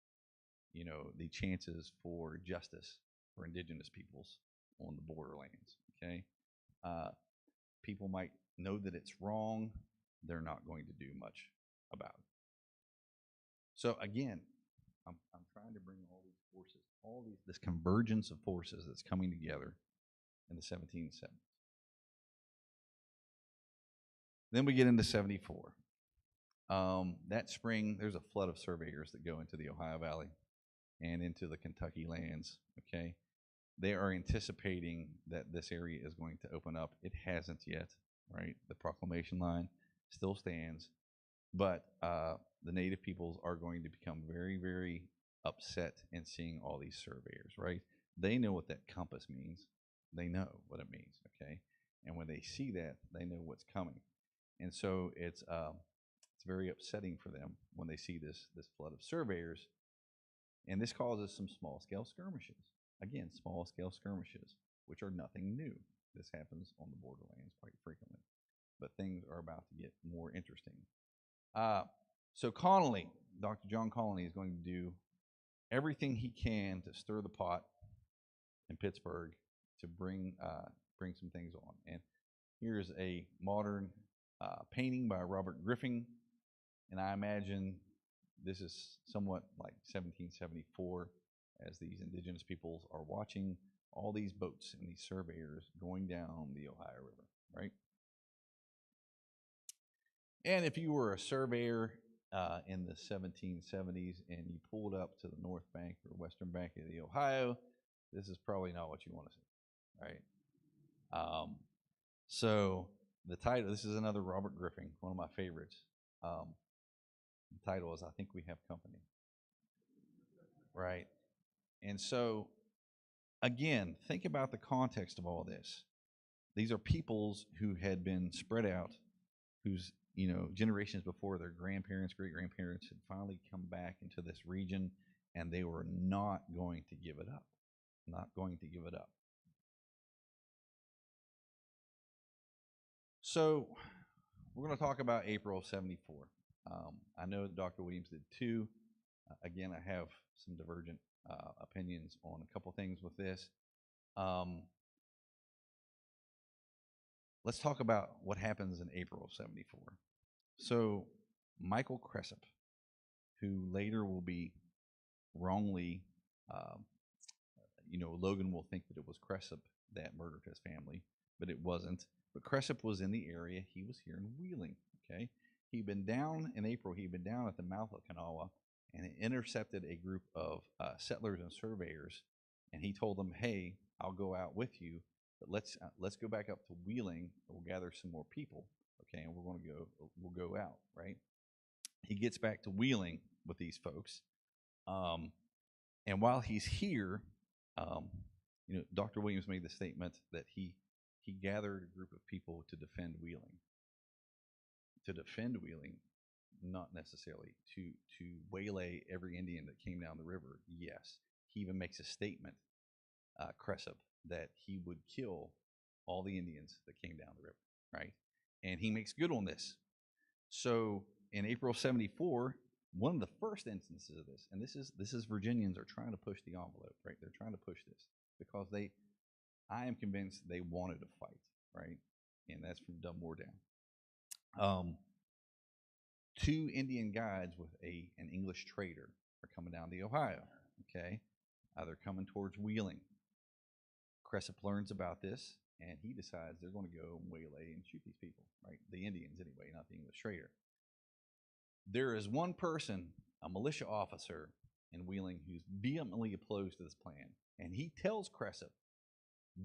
the chances for justice for indigenous peoples on the borderlands, okay? People might know that it's wrong. They're not going to do much about it. So again, I'm trying to bring all these forces, this convergence of forces that's coming together in the 1770s. Then we get into 74. That spring, there's a flood of surveyors that go into the Ohio Valley and into the Kentucky lands, okay? They are anticipating that this area is going to open up. It hasn't yet, right? The proclamation line still stands, but the native peoples are going to become very, very upset in seeing all these surveyors, right? They know what that compass means. They know what it means, okay? And when they see that, they know what's coming. And so it's very upsetting for them when they see this flood of surveyors, and this causes some small scale skirmishes. Again, small scale skirmishes, which are nothing new. This happens on the borderlands quite frequently, but things are about to get more interesting. So Connolly, Dr. John Connolly, is going to do everything he can to stir the pot in Pittsburgh to bring some things on. And here's a modern painting by Robert Griffin, and I imagine this is somewhat like 1774, as these indigenous peoples are watching all these boats and these surveyors going down the Ohio River, right? And if you were a surveyor in the 1770s and you pulled up to the north bank or western bank of the Ohio, this is probably not what you want to see, right? So the title, this is another Robert Griffin, one of my favorites. The title is I Think We Have Company, right? And so, again, think about the context of all this. These are peoples who had been spread out, whose generations before, their grandparents, great grandparents, had finally come back into this region, and they were not going to give it up. Not going to give it up. So we're going to talk about April of '74. I know that Dr. Williams did too. Again, I have some divergent opinions on a couple things with this. Let's talk about what happens in April of '74. So Michael Cressup, who later will be wrongly, Logan will think that it was Cressup that murdered his family, but it wasn't. But Cressup was in the area. He was here in Wheeling, okay? He'd been down in April, he'd been down at the mouth of Kanawha and intercepted a group of settlers and surveyors, and he told them, hey, I'll go out with you, but let's go back up to Wheeling, and we'll gather some more people, okay, and we'll go out, right? He gets back to Wheeling with these folks, and while he's here, Dr. Williams made the statement that he gathered a group of people to defend Wheeling. To defend Wheeling, not necessarily to waylay every Indian that came down the river. Yes, he even makes a statement, Cressup, that he would kill all the Indians that came down the river, right? And he makes good on this. So in April of '74, one of the first instances of this, and this is Virginians are trying to push the envelope, right? They're trying to push this because I am convinced they wanted to fight, right? And that's from Dunmore down. Two Indian guides with an English trader are coming down the Ohio, okay? They're coming towards Wheeling. Cressup learns about this, and he decides they're going to go and waylay and shoot these people, right? The Indians anyway, not the English trader. There is one person, a militia officer in Wheeling, who's vehemently opposed to this plan, and he tells Cressup,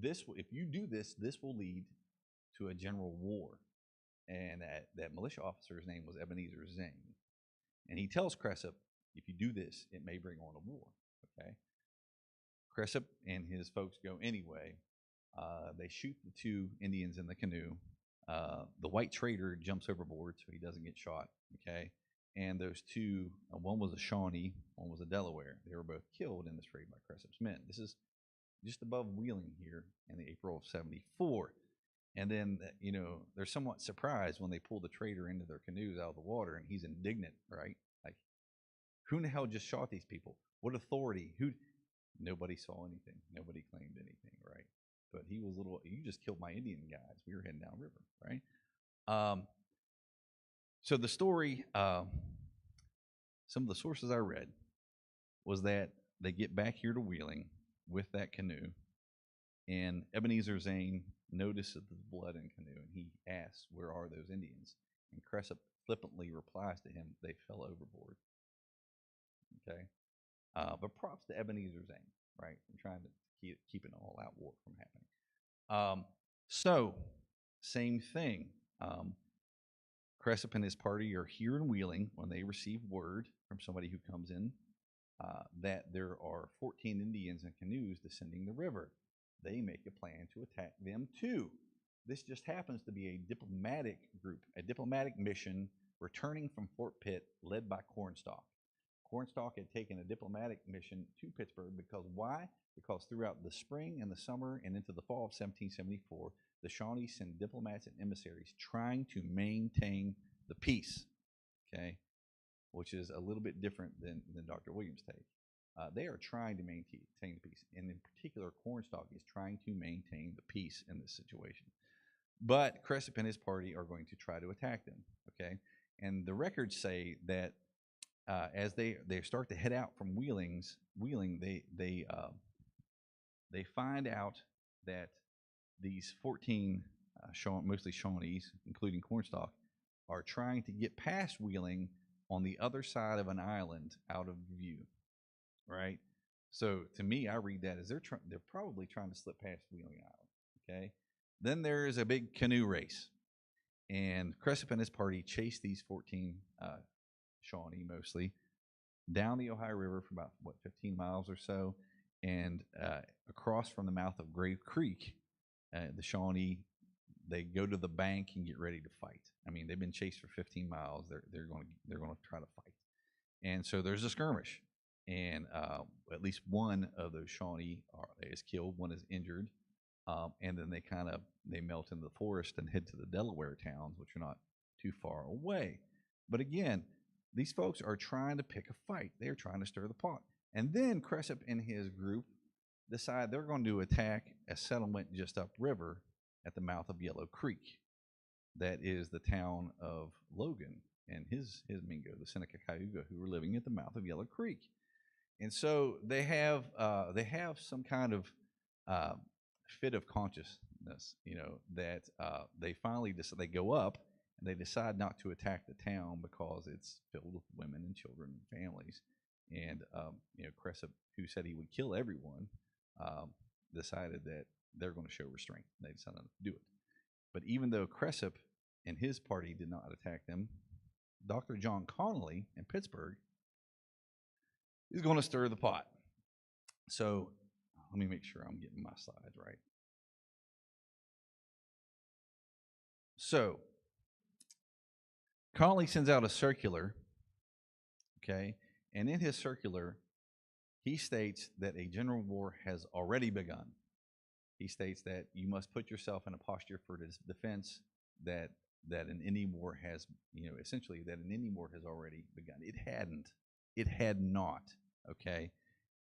if you do this, this will lead to a general war. And that militia officer's name was Ebenezer Zane. And he tells Cressup, if you do this, it may bring on a war, okay? Cressup and his folks go anyway. They shoot the two Indians in the canoe. The white trader jumps overboard so he doesn't get shot, okay? And those two, one was a Shawnee, one was a Delaware. They were both killed in this raid by Cressup's men. This is just above Wheeling here in the April of '74. And then, they're somewhat surprised when they pull the trader into their canoes out of the water, and he's indignant, right? Like, who in the hell just shot these people? What authority? Nobody saw anything. Nobody claimed anything, right? But he was you just killed my Indian guides. We were heading downriver, right? So the story, some of the sources I read was that they get back here to Wheeling with that canoe, and Ebenezer Zane notices the blood in canoe, and he asks, where are those Indians? And Cressup flippantly replies to him, they fell overboard. Okay? But props to Ebenezer Zane, right? I'm trying to keep an all-out war from happening. So, same thing. Cressup and his party are here in Wheeling when they receive word from somebody who comes in that there are 14 Indians in canoes descending the river. They make a plan to attack them too. This just happens to be a diplomatic group, a diplomatic mission returning from Fort Pitt led by Cornstalk. Cornstalk had taken a diplomatic mission to Pittsburgh because why? Because throughout the spring and the summer and into the fall of 1774, the Shawnees sent diplomats and emissaries trying to maintain the peace, okay, which is a little bit different than Dr. Williams' take. They are trying to maintain the peace, and in particular, Cornstalk is trying to maintain the peace in this situation. But Cresap and his party are going to try to attack them, okay? And the records say that as they start to head out from Wheeling, they find out that these 14 mostly Shawnees, including Cornstalk, are trying to get past Wheeling on the other side of an island out of view, right? So to me, I read that as they're probably trying to slip past Wheeling Island, okay? Then there is a big canoe race, and Cresap and his party chase these 14 Shawnee mostly down the Ohio River for about 15 miles or so, and across from the mouth of Grave Creek, the Shawnee, they go to the bank and get ready to fight. I mean, they've been chased for 15 miles. They're going to try to fight, and so there's a skirmish, and at least one of those Shawnee is killed. One is injured, and then they melt into the forest and head to the Delaware towns, which are not too far away. But again, these folks are trying to pick a fight. They are trying to stir the pot. And then Cresap and his group decide they're going to attack a settlement just upriver at the mouth of Yellow Creek. That is the town of Logan and his Mingo, the Seneca Cayuga, who were living at the mouth of Yellow Creek. And so they have some kind of fit of consciousness, that they finally they go up and they decide not to attack the town because it's filled with women and children and families. And Cresap, who said he would kill everyone, decided that they're going to show restraint. They decided not to do it. But even though Cresap and his party did not attack them, Dr. John Connolly in Pittsburgh is going to stir the pot. So let me make sure I'm getting my slides right. So Connolly sends out a circular, okay, and in his circular, he states that a general war has already begun. He states that you must put yourself in a posture for defense, that an Indian war has, essentially that an Indian war has already begun. It hadn't. It had not, okay?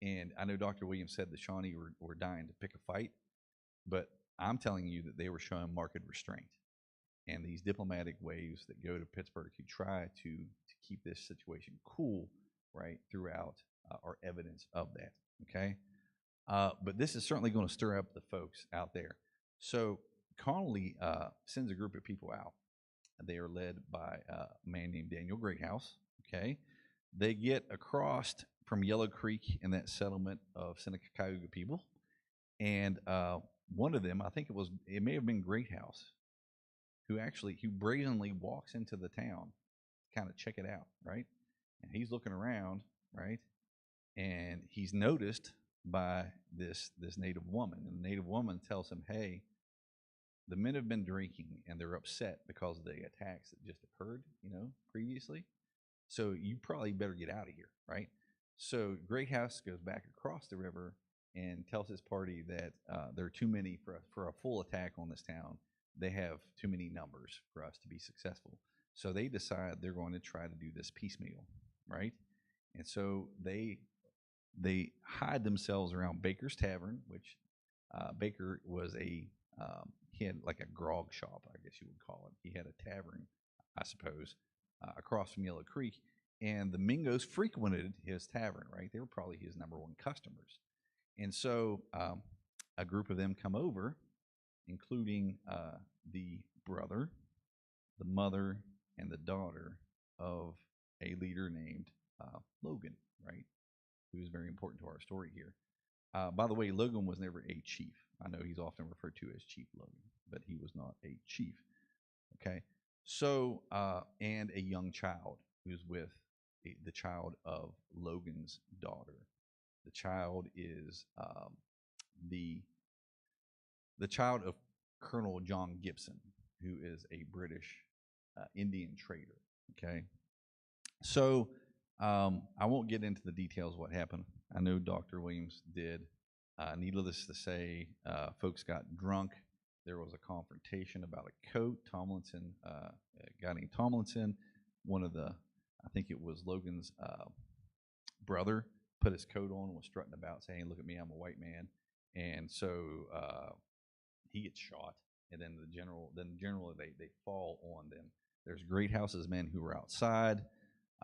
And I know Dr. Williams said the Shawnee were dying to pick a fight, but I'm telling you that they were showing marked restraint. And these diplomatic waves that go to Pittsburgh to try to keep this situation cool, right, throughout are evidence of that, okay? But this is certainly going to stir up the folks out there. So Connolly sends a group of people out. They are led by a man named Daniel Greathouse, okay? They get across from Yellow Creek in that settlement of Seneca Cayuga people, and one of them, I think it may have been Greathouse, who brazenly walks into the town to kind of check it out, right? And he's looking around, right? And he's noticed by this native woman, and the native woman tells him, "Hey, the men have been drinking and they're upset because of the attacks that just occurred, previously. So you probably better get out of here," right? So Greathouse goes back across the river and tells his party that there are too many for a full attack on this town. They have too many numbers for us to be successful. So they decide they're going to try to do this piecemeal, right? And so they hide themselves around Baker's Tavern, which Baker was he had like a grog shop, I guess you would call it. He had a tavern, I suppose, across from Yellow Creek, and the Mingos frequented his tavern, right? They were probably his number one customers. And so a group of them come over, including the brother, the mother, and the daughter of a leader named Logan, right? Who is very important to our story here. By the way, Logan was never a chief. I know he's often referred to as Chief Logan, but he was not a chief. Okay, so and a young child who's with the child of Logan's daughter. The child is the the child of Colonel John Gibson, who is a British Indian trader. Okay, so I won't get into the details of what happened. I know Dr. Williams did. Needless to say, folks got drunk. There was a confrontation about a coat. Tomlinson, a guy named Tomlinson, one of the, I think it was Logan's brother, put his coat on and was strutting about saying, "Look at me, I'm a white man." And so he gets shot. And then generally they fall on them. There's Greathouse's men who were outside.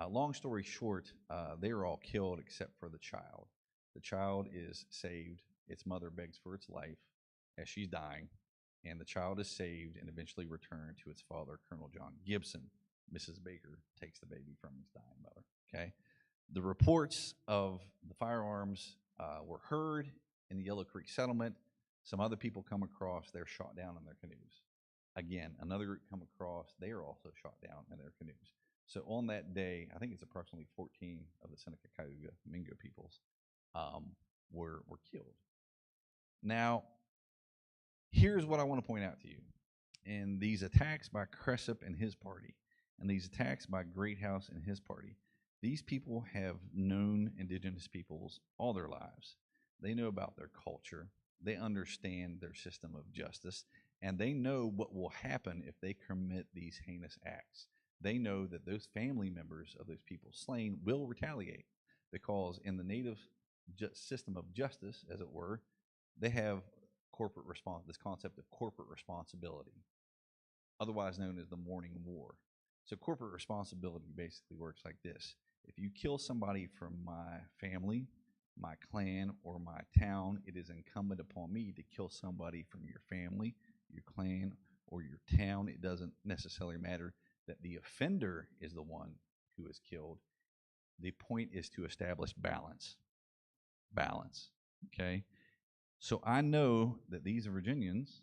Long story short, they were all killed except for the child. The child is saved. Its mother begs for its life as she's dying, and the child is saved and eventually returned to its father, Colonel John Gibson. Mrs. Baker takes the baby from his dying mother. Okay, the reports of the firearms were heard in the Yellow Creek settlement. Some other people come across; they're shot down in their canoes. Again, another group come across; they are also shot down in their canoes. So on that day, I think it's approximately 14 of the Seneca Cayuga Mingo peoples were killed. Now, here's what I want to point out to you. In these attacks by Cressup and his party, and these attacks by Greathouse and his party, these people have known indigenous peoples all their lives. They know about their culture. They understand their system of justice, and they know what will happen if they commit these heinous acts. They know that those family members of those people slain will retaliate, because in the native system of justice, as it were, they have this concept of corporate responsibility, otherwise known as the mourning war. So corporate responsibility basically works like this. If you kill somebody from my family, my clan, or my town, it is incumbent upon me to kill somebody from your family, your clan, or your town. It doesn't necessarily matter that the offender is the one who is killed. The point is to establish balance. Balance. Okay? So I know that these Virginians,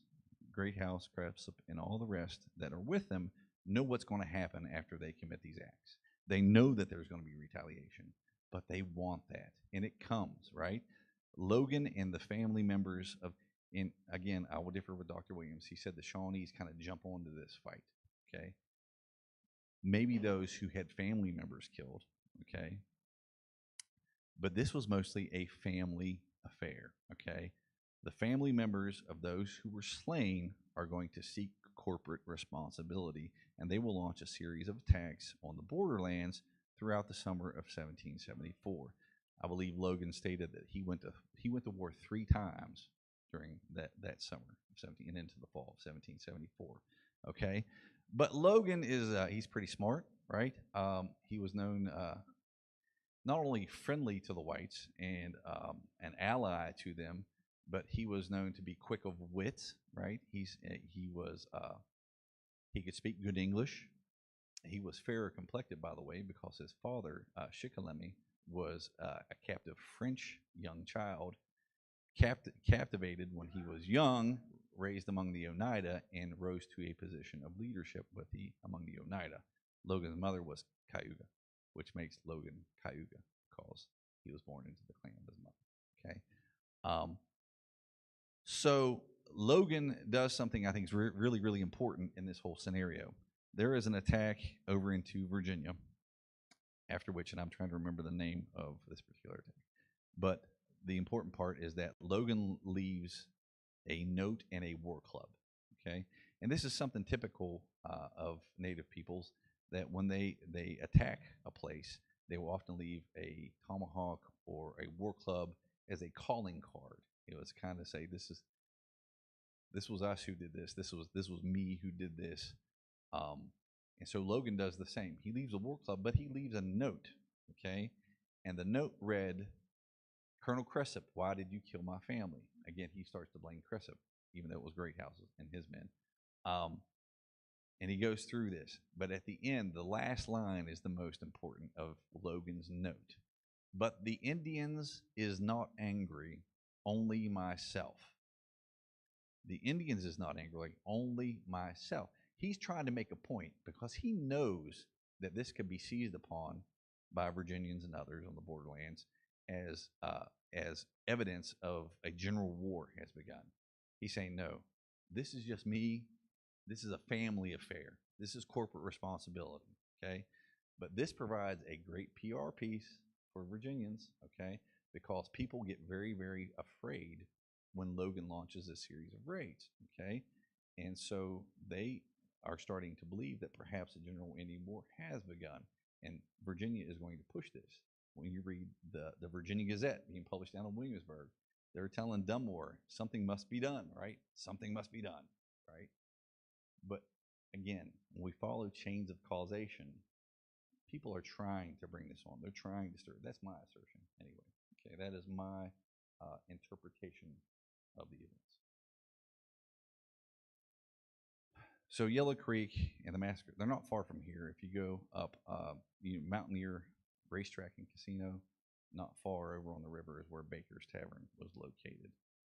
Greathouse, Cressup, and all the rest that are with them, know what's going to happen after they commit these acts. They know that there's going to be retaliation, but they want that, and it comes, right? Logan and the family members of, and again, I will differ with Dr. Williams. He said the Shawnees kind of jump onto this fight, okay? Maybe those who had family members killed, okay? But this was mostly a family affair, okay? The family members of those who were slain are going to seek corporate responsibility, and they will launch a series of attacks on the borderlands throughout the summer of 1774. I believe Logan stated that he went to war 3 times during that summer of 17 and into the fall of 1774. Okay, but Logan is he's pretty smart, right? He was known not only friendly to the whites and an ally to them, but he was known to be quick of wit, right? He could speak good English. He was fairer complected, by the way, because his father, Shikellamy, was a captive French young child, captivated when he was young, raised among the Oneida, and rose to a position of leadership among the Oneida. Logan's mother was Cayuga, which makes Logan Cayuga because he was born into the clan of his mother. Okay, so Logan does something I think is really, really important in this whole scenario. There is an attack over into Virginia, after which, and I'm trying to remember the name of this particular attack, but the important part is that Logan leaves a note and a war club, okay? And this is something typical of Native peoples, that when they attack a place, they will often leave a tomahawk or a war club as a calling card. It's kind of say, this was us who did this. This was me who did this. And so Logan does the same. He leaves a war club, but he leaves a note, okay? And the note read, "Colonel Cressup, why did you kill my family?" Again, he starts to blame Cressup, even though it was Greathouse and his men. And he goes through this. But at the end, the last line is the most important of Logan's note. "But the Indians is not angry, only myself." The Indians is not angry, only myself. He's trying to make a point because he knows that this could be seized upon by Virginians and others on the borderlands as evidence of a general war has begun. He's saying, no, this is just me. This is a family affair. This is corporate responsibility, okay? But this provides a great PR piece for Virginians, okay? Because people get very, very afraid when Logan launches a series of raids, okay? And so they are starting to believe that perhaps a general Indian war has begun, and Virginia is going to push this. When you read the Virginia Gazette being published down in Williamsburg, they're telling Dunmore something must be done, right? Something must be done, right? But again, when we follow chains of causation, people are trying to bring this on. They're trying to stir. That's my assertion, anyway. Okay, that is my interpretation of the events. So Yellow Creek and the massacre, they're not far from here. If you go up, Mountaineer Racetrack and Casino, not far over on the river is where Baker's Tavern was located.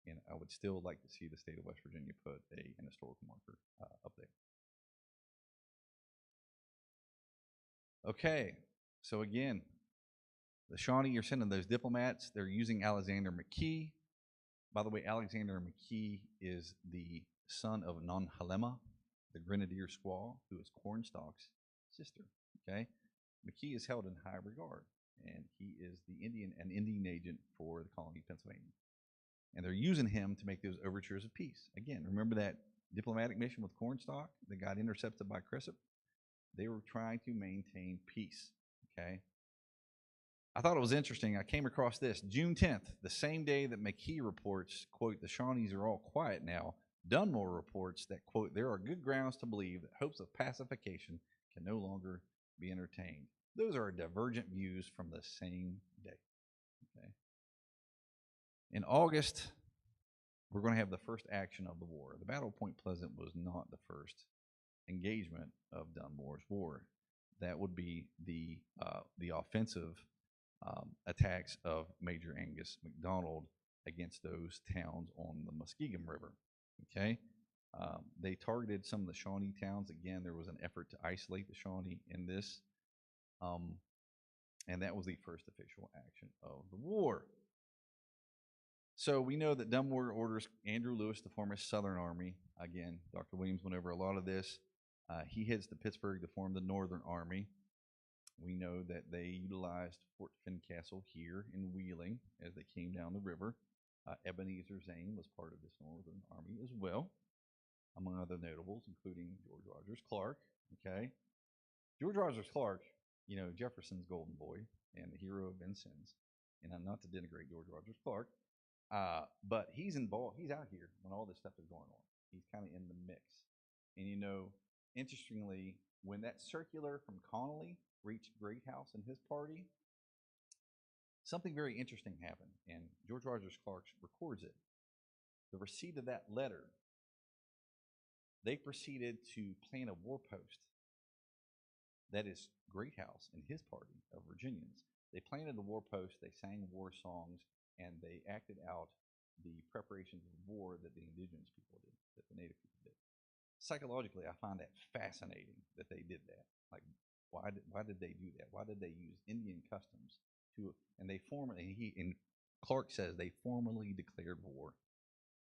And I would still like to see the state of West Virginia put an historical marker up there. Okay, so again, the Shawnee are sending those diplomats. They're using Alexander McKee. By the way, Alexander McKee is the son of Non-Halema, the grenadier squaw, who is Cornstalk's sister. Okay, McKee is held in high regard, and he is an Indian agent for the colony of Pennsylvania. And they're using him to make those overtures of peace. Again, remember that diplomatic mission with Cornstalk that got intercepted by Cressup? They were trying to maintain peace, okay? I thought it was interesting. I came across this. June 10th, the same day that McKee reports, quote, the Shawnees are all quiet now, Dunmore reports that, quote, there are good grounds to believe that hopes of pacification can no longer be entertained. Those are divergent views from the same day, okay? In August, we're going to have the first action of the war. The Battle of Point Pleasant was not the first engagement of Dunmore's war. That would be the offensive attacks of Major Angus MacDonald against those towns on the Muskingum River. Okay, they targeted some of the Shawnee towns. Again, there was an effort to isolate the Shawnee in this, and that was the first official action of the war. So we know that Dunmore orders Andrew Lewis to form a Southern Army. Again, Dr. Williams went over a lot of this. He heads to Pittsburgh to form the Northern Army. We know that they utilized Fort Fincastle here in Wheeling as they came down the river. Ebenezer Zane was part of this Northern Army as well, among other notables, including George Rogers Clark. Okay, George Rogers Clark, you know, Jefferson's golden boy and the hero of Vincennes. And I'm not to denigrate George Rogers Clark, but he's involved. He's out here when all this stuff is going on. He's kind of in the mix. And you know, interestingly, when that circular from Connolly reached Greathouse and his party, something very interesting happened, and George Rogers Clark records it. The receipt of that letter, they proceeded to plan a war post. That is Greathouse and his party of Virginians. They planted a war post, they sang war songs, and they acted out the preparations of war that the indigenous people did, that the native people did. Psychologically, I find that fascinating that they did that. Like, why did they do that? Why did they use Indian customs to? And they formally, and Clark says they formally declared war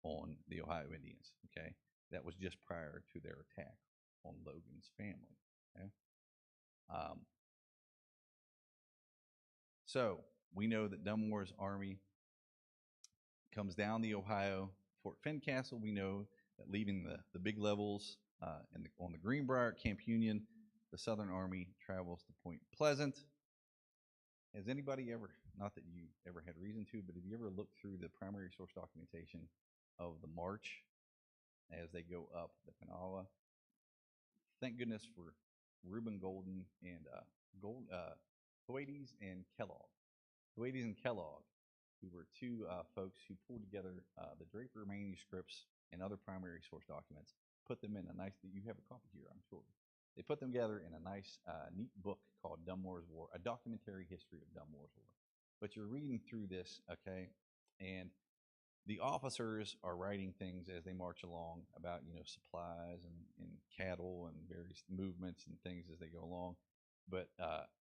on the Ohio Indians. Okay, that was just prior to their attack on Logan's family. Okay, so we know that Dunmore's army comes down the Ohio, Fort Fincastle. We know that leaving the big levels on the Greenbrier at Camp Union, the Southern Army travels to Point Pleasant. Has anybody ever, not that you ever had reason to, but have you ever looked through the primary source documentation of the march as they go up the Kanawha? Thank goodness for Reuben Golden and Thwaites and Kellogg. Thwaites and Kellogg, who were two folks who pulled together the Draper manuscripts and other primary source documents, put them in a nice, you have a copy here, I'm sure. They put them together in a nice, neat book called Dunmore's War, a documentary history of Dunmore's War. But you're reading through this, okay, and the officers are writing things as they march along about, you know, supplies and cattle and various movements and things as they go along. But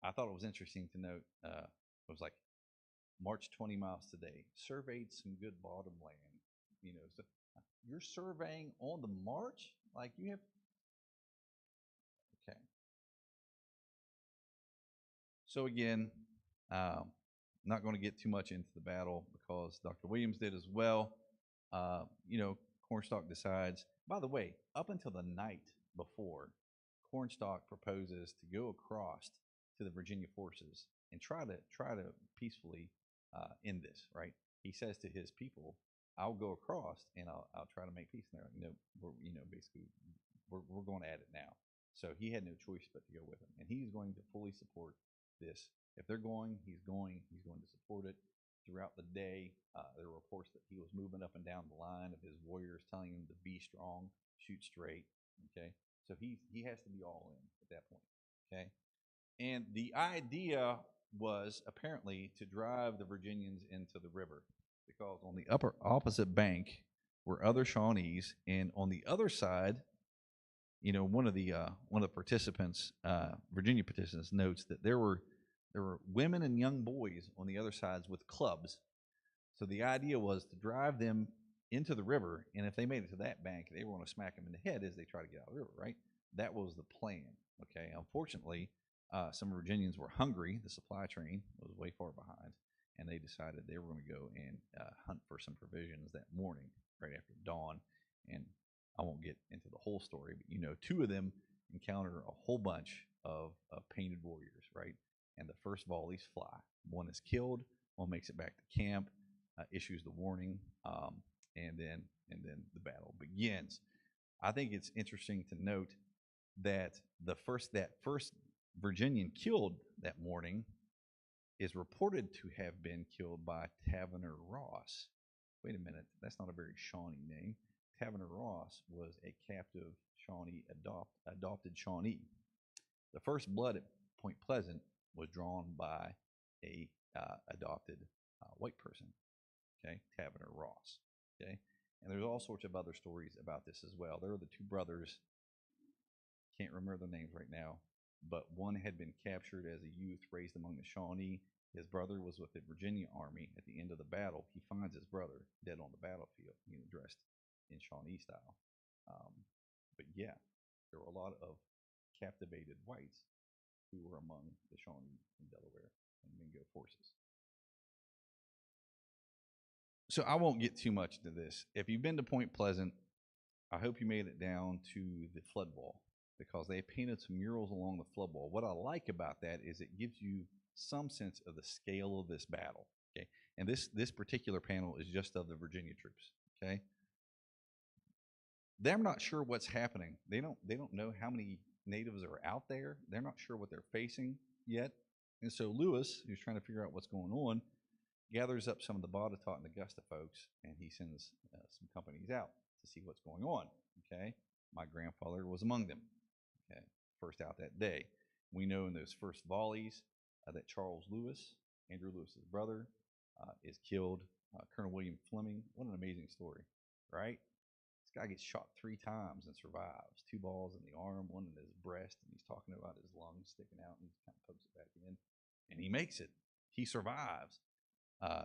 I thought it was interesting to note. It was like March 20 miles today. Surveyed some good bottomland. So you're surveying on the march, like you have. Okay. So again, um, not going to get too much into the battle because Dr. Williams did as well. Uh, you know, Cornstalk decides. By the way, up until the night before, Cornstalk proposes to go across to the Virginia forces and try to peacefully end this. Right? He says to his people, "I'll go across and I'll try to make peace." And they're like, "No, basically, we're going at it now." So he had no choice but to go with them, and he's going to fully support this. If they're going, he's going. He's going to support it. Throughout the day, there were reports that he was moving up and down the line of his warriors, telling him to be strong, shoot straight. Okay, so he has to be all in at that point. Okay, and the idea was apparently to drive the Virginians into the river because on the upper opposite bank were other Shawnees, and on the other side, one of the participants, Virginia participants, notes that there were women and young boys on the other sides with clubs. So the idea was to drive them into the river, and if they made it to that bank, they were going to smack them in the head as they try to get out of the river. Right? That was the plan. Okay. Unfortunately, some Virginians were hungry. The supply train was way far behind, and they decided they were going to go and hunt for some provisions that morning, right after dawn. And I won't get into the whole story, but two of them encounter a whole bunch of painted warriors, right? And the first volleys fly. One is killed. One makes it back to camp, issues the warning, and then the battle begins. I think it's interesting to note that that first Virginian killed that morning is reported to have been killed by Taverner Ross. Wait a minute, that's not a very Shawnee name. Taverner Ross was a captive Shawnee adopted Shawnee. The first blood at Point Pleasant was drawn by a adopted white person. Okay, Taverner Ross. Okay, and there's all sorts of other stories about this as well. There are the two brothers. Can't remember their names right now, but one had been captured as a youth, raised among the Shawnee. His brother was with the Virginia Army. At the end of the battle, he finds his brother dead on the battlefield, dressed in Shawnee style. Um, but yeah, there were a lot of captivated whites who were among the Shawnee in Delaware and Mingo forces. So I won't get too much into this. If you've been to Point Pleasant, I hope you made it down to the flood wall because they painted some murals along the flood wall. What I like about that is it gives you some sense of the scale of this battle. Okay, and this particular panel is just of the Virginia troops. Okay, they're not sure what's happening. They don't know how many natives are out there. They're not sure what they're facing yet. And so Lewis, who's trying to figure out what's going on, gathers up some of the Botetourt and Augusta folks, and he sends some companies out to see what's going on. Okay, my grandfather was among them. Okay, first out that day. We know in those first volleys that Charles Lewis, Andrew Lewis's brother, is killed. Colonel William Fleming. What an amazing story, right? This guy gets shot 3 times and survives. 2 balls in the arm, 1 in his breast, and he's talking about his lungs sticking out, and he kind of pokes it back in, and he makes it. He survives.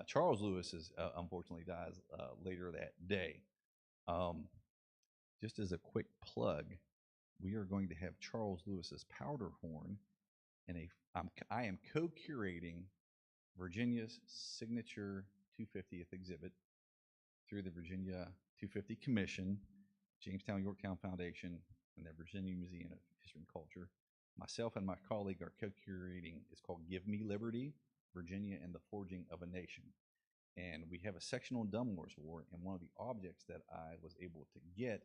Charles Lewis unfortunately dies later that day. Just as a quick plug, we are going to have Charles Lewis's powder horn, and I am co-curating Virginia's signature 250th exhibit through the Virginia 250 Commission, Jamestown-Yorktown Foundation, and the Virginia Museum of History and Culture. Myself and my colleague are co-curating. It's called Give Me Liberty, Virginia and the Forging of a Nation. And we have a section on Dunmore's War, and one of the objects that I was able to get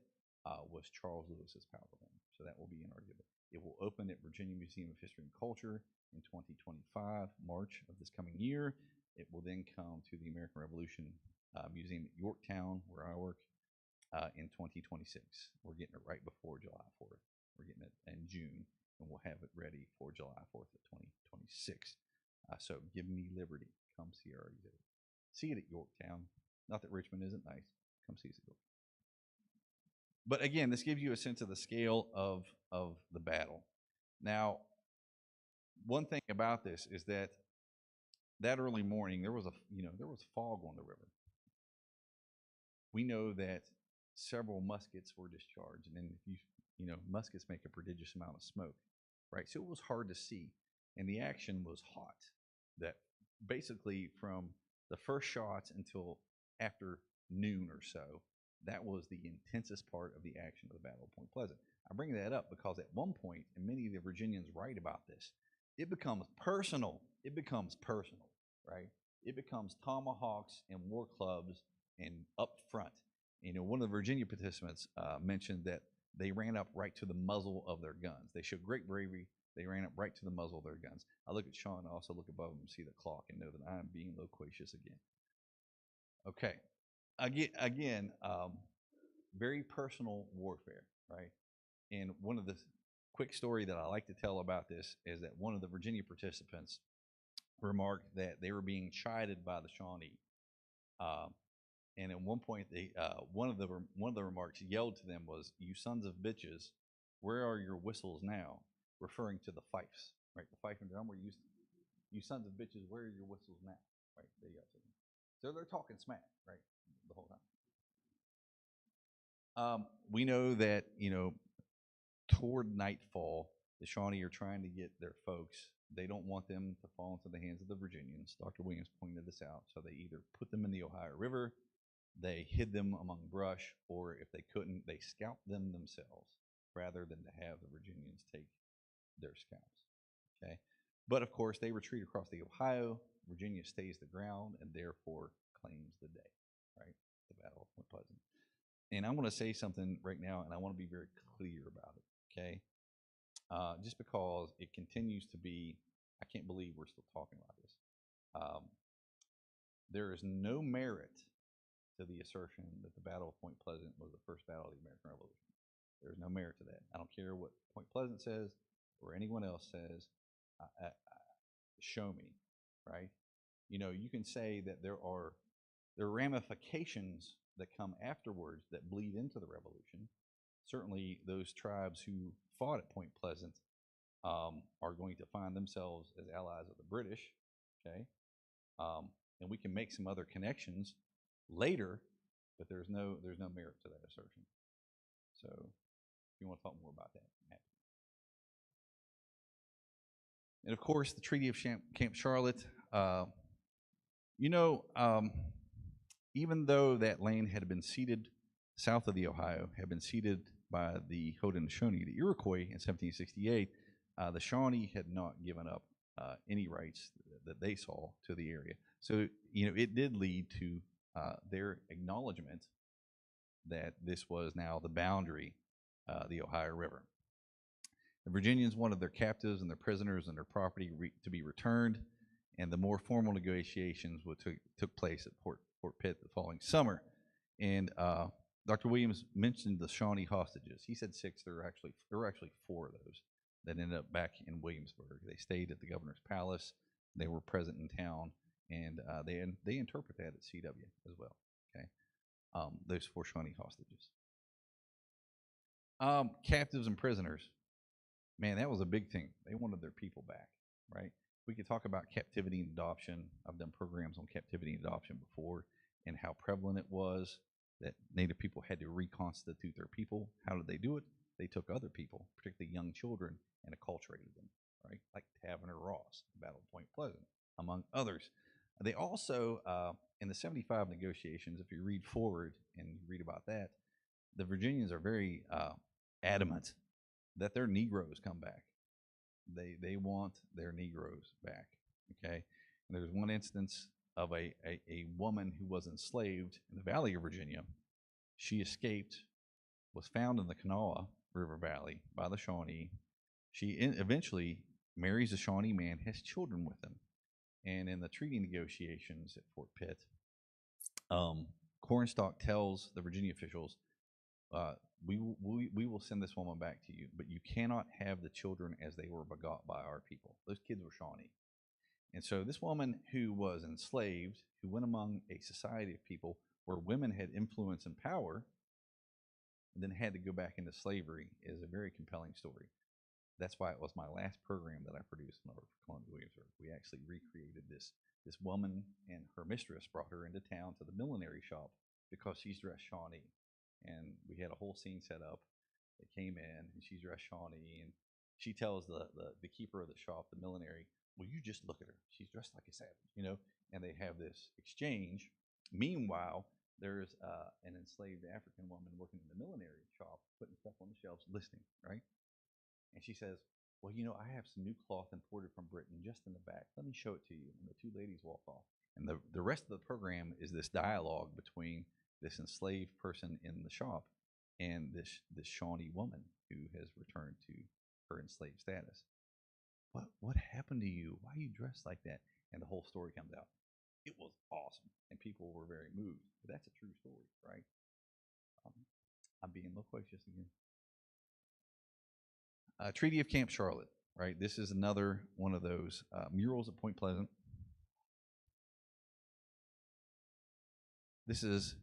was Charles Lewis's powder horn. So that will be in our exhibit. It will open at Virginia Museum of History and Culture in 2025, March of this coming year. It will then come to the American Revolution Museum at Yorktown, where I work, in 2026. We're getting it right before July 4th. We're getting it in June, and we'll have it ready for July 4th of 2026. So Give Me Liberty. Come see our exhibit. See it at Yorktown. Not that Richmond isn't nice. Come see us at Yorktown. But again, this gives you a sense of the scale of the battle. Now, one thing about this is that that early morning there was there was fog on the river. We know that several muskets were discharged, and then if muskets make a prodigious amount of smoke, right? So it was hard to see, and the action was hot. That basically from the first shots until after noon or so, that was the intensest part of the action of the Battle of Point Pleasant. I bring that up because at one point, and many of the Virginians write about this, it becomes personal. It becomes personal, right? It becomes tomahawks and war clubs and up front. One of the Virginia participants mentioned that they ran up right to the muzzle of their guns. They showed great bravery. They ran up right to the muzzle of their guns. I look at Sean, I also look above him and see the clock and know that I am being loquacious again. Okay. Again, very personal warfare, right? And one of the quick story that I like to tell about this is that one of the Virginia participants remarked that they were being chided by the Shawnee. And at one point, one of the remarks yelled to them was, "You sons of bitches, where are your whistles now?" Referring to the fifes, right? The fife and drum were used. You sons of bitches, where are your whistles now? Right? They yelled to them. So they're talking smack, right? The whole time. We know that toward nightfall, the Shawnee are trying to get their folks. They don't want them to fall into the hands of the Virginians. Dr. Williams pointed this out. So they either put them in the Ohio River, they hid them among brush, or if they couldn't, they scalped them themselves rather than to have the Virginians take their scalps. Okay, but of course they retreat across the Ohio. Virginia stays the ground and therefore claims the day. Right, the Battle of Point Pleasant. And I want to say something right now, and I want to be very clear about it. Okay, just because it continues to be, I can't believe we're still talking about this. There is no merit to the assertion that the Battle of Point Pleasant was the first battle of the American Revolution. There's no merit to that. I don't care what Point Pleasant says or anyone else says. Show me, right? You can say that there are ramifications that come afterwards that bleed into the revolution. Certainly, those tribes who fought at Point Pleasant are going to find themselves as allies of the British. Okay, and we can make some other connections later, but there's no merit to that assertion. So, if you want to talk more about that, I'm happy. And of course, the Treaty of Camp Charlotte. Even though that land had been ceded south of the Ohio, had been ceded by the Haudenosaunee, the Iroquois, in 1768, the Shawnee had not given up any rights that they saw to the area. So, it did lead to their acknowledgement that this was now the boundary, the Ohio River. The Virginians wanted their captives and their prisoners and their property to be returned, and the more formal negotiations took place at Fort Pitt the following summer. And Dr. Williams mentioned the Shawnee hostages. He said 6. There were actually 4 of those that ended up back in Williamsburg. They stayed at the governor's palace. They were present in town, and they interpret that at CW as well. Okay, those 4 Shawnee hostages. Captives and prisoners. Man, that was a big thing. They wanted their people back, right? We could talk about captivity and adoption. I've done programs on captivity and adoption before and how prevalent it was that Native people had to reconstitute their people. How did they do it? They took other people, particularly young children, and acculturated them, right? Like Taverner Ross, Battle of Point Pleasant, among others. They also, in the 75 negotiations, if you read forward and you read about that, the Virginians are very adamant that their Negroes come back. They want their Negroes back, okay? And there's one instance of a woman who was enslaved in the Valley of Virginia. She escaped, was found in the Kanawha River Valley by the Shawnee. She eventually marries a Shawnee man, has children with him. And in the treaty negotiations at Fort Pitt, Cornstalk tells the Virginia officials, we will send this woman back to you, but you cannot have the children as they were begot by our people. Those kids were Shawnee. And so this woman who was enslaved, who went among a society of people where women had influence and power, and then had to go back into slavery, is a very compelling story. That's why it was my last program that I produced in Colonial Williamsburg. We actually recreated this woman, and her mistress brought her into town to the millinery shop because she's dressed Shawnee. And we had a whole scene set up. They came in, and she's dressed Shawnee, and she tells the keeper of the shop, the millinery, well, you just look at her. She's dressed like a savage, you know? And they have this exchange. Meanwhile, there's an enslaved African woman working in the millinery shop, putting stuff on the shelves, listening, right? And she says, well, you know, I have some new cloth imported from Britain just in the back. Let me show it to you. And the two ladies walk off. And the rest of the program is this dialogue between this enslaved person in the shop and this Shawnee woman who has returned to her enslaved status. What happened to you? Why are you dressed like that? And the whole story comes out. It was awesome, and people were very moved. But that's a true story, right? I'm being loquacious again. Treaty of Camp Charlotte, right? This is another one of those murals at Point Pleasant. This is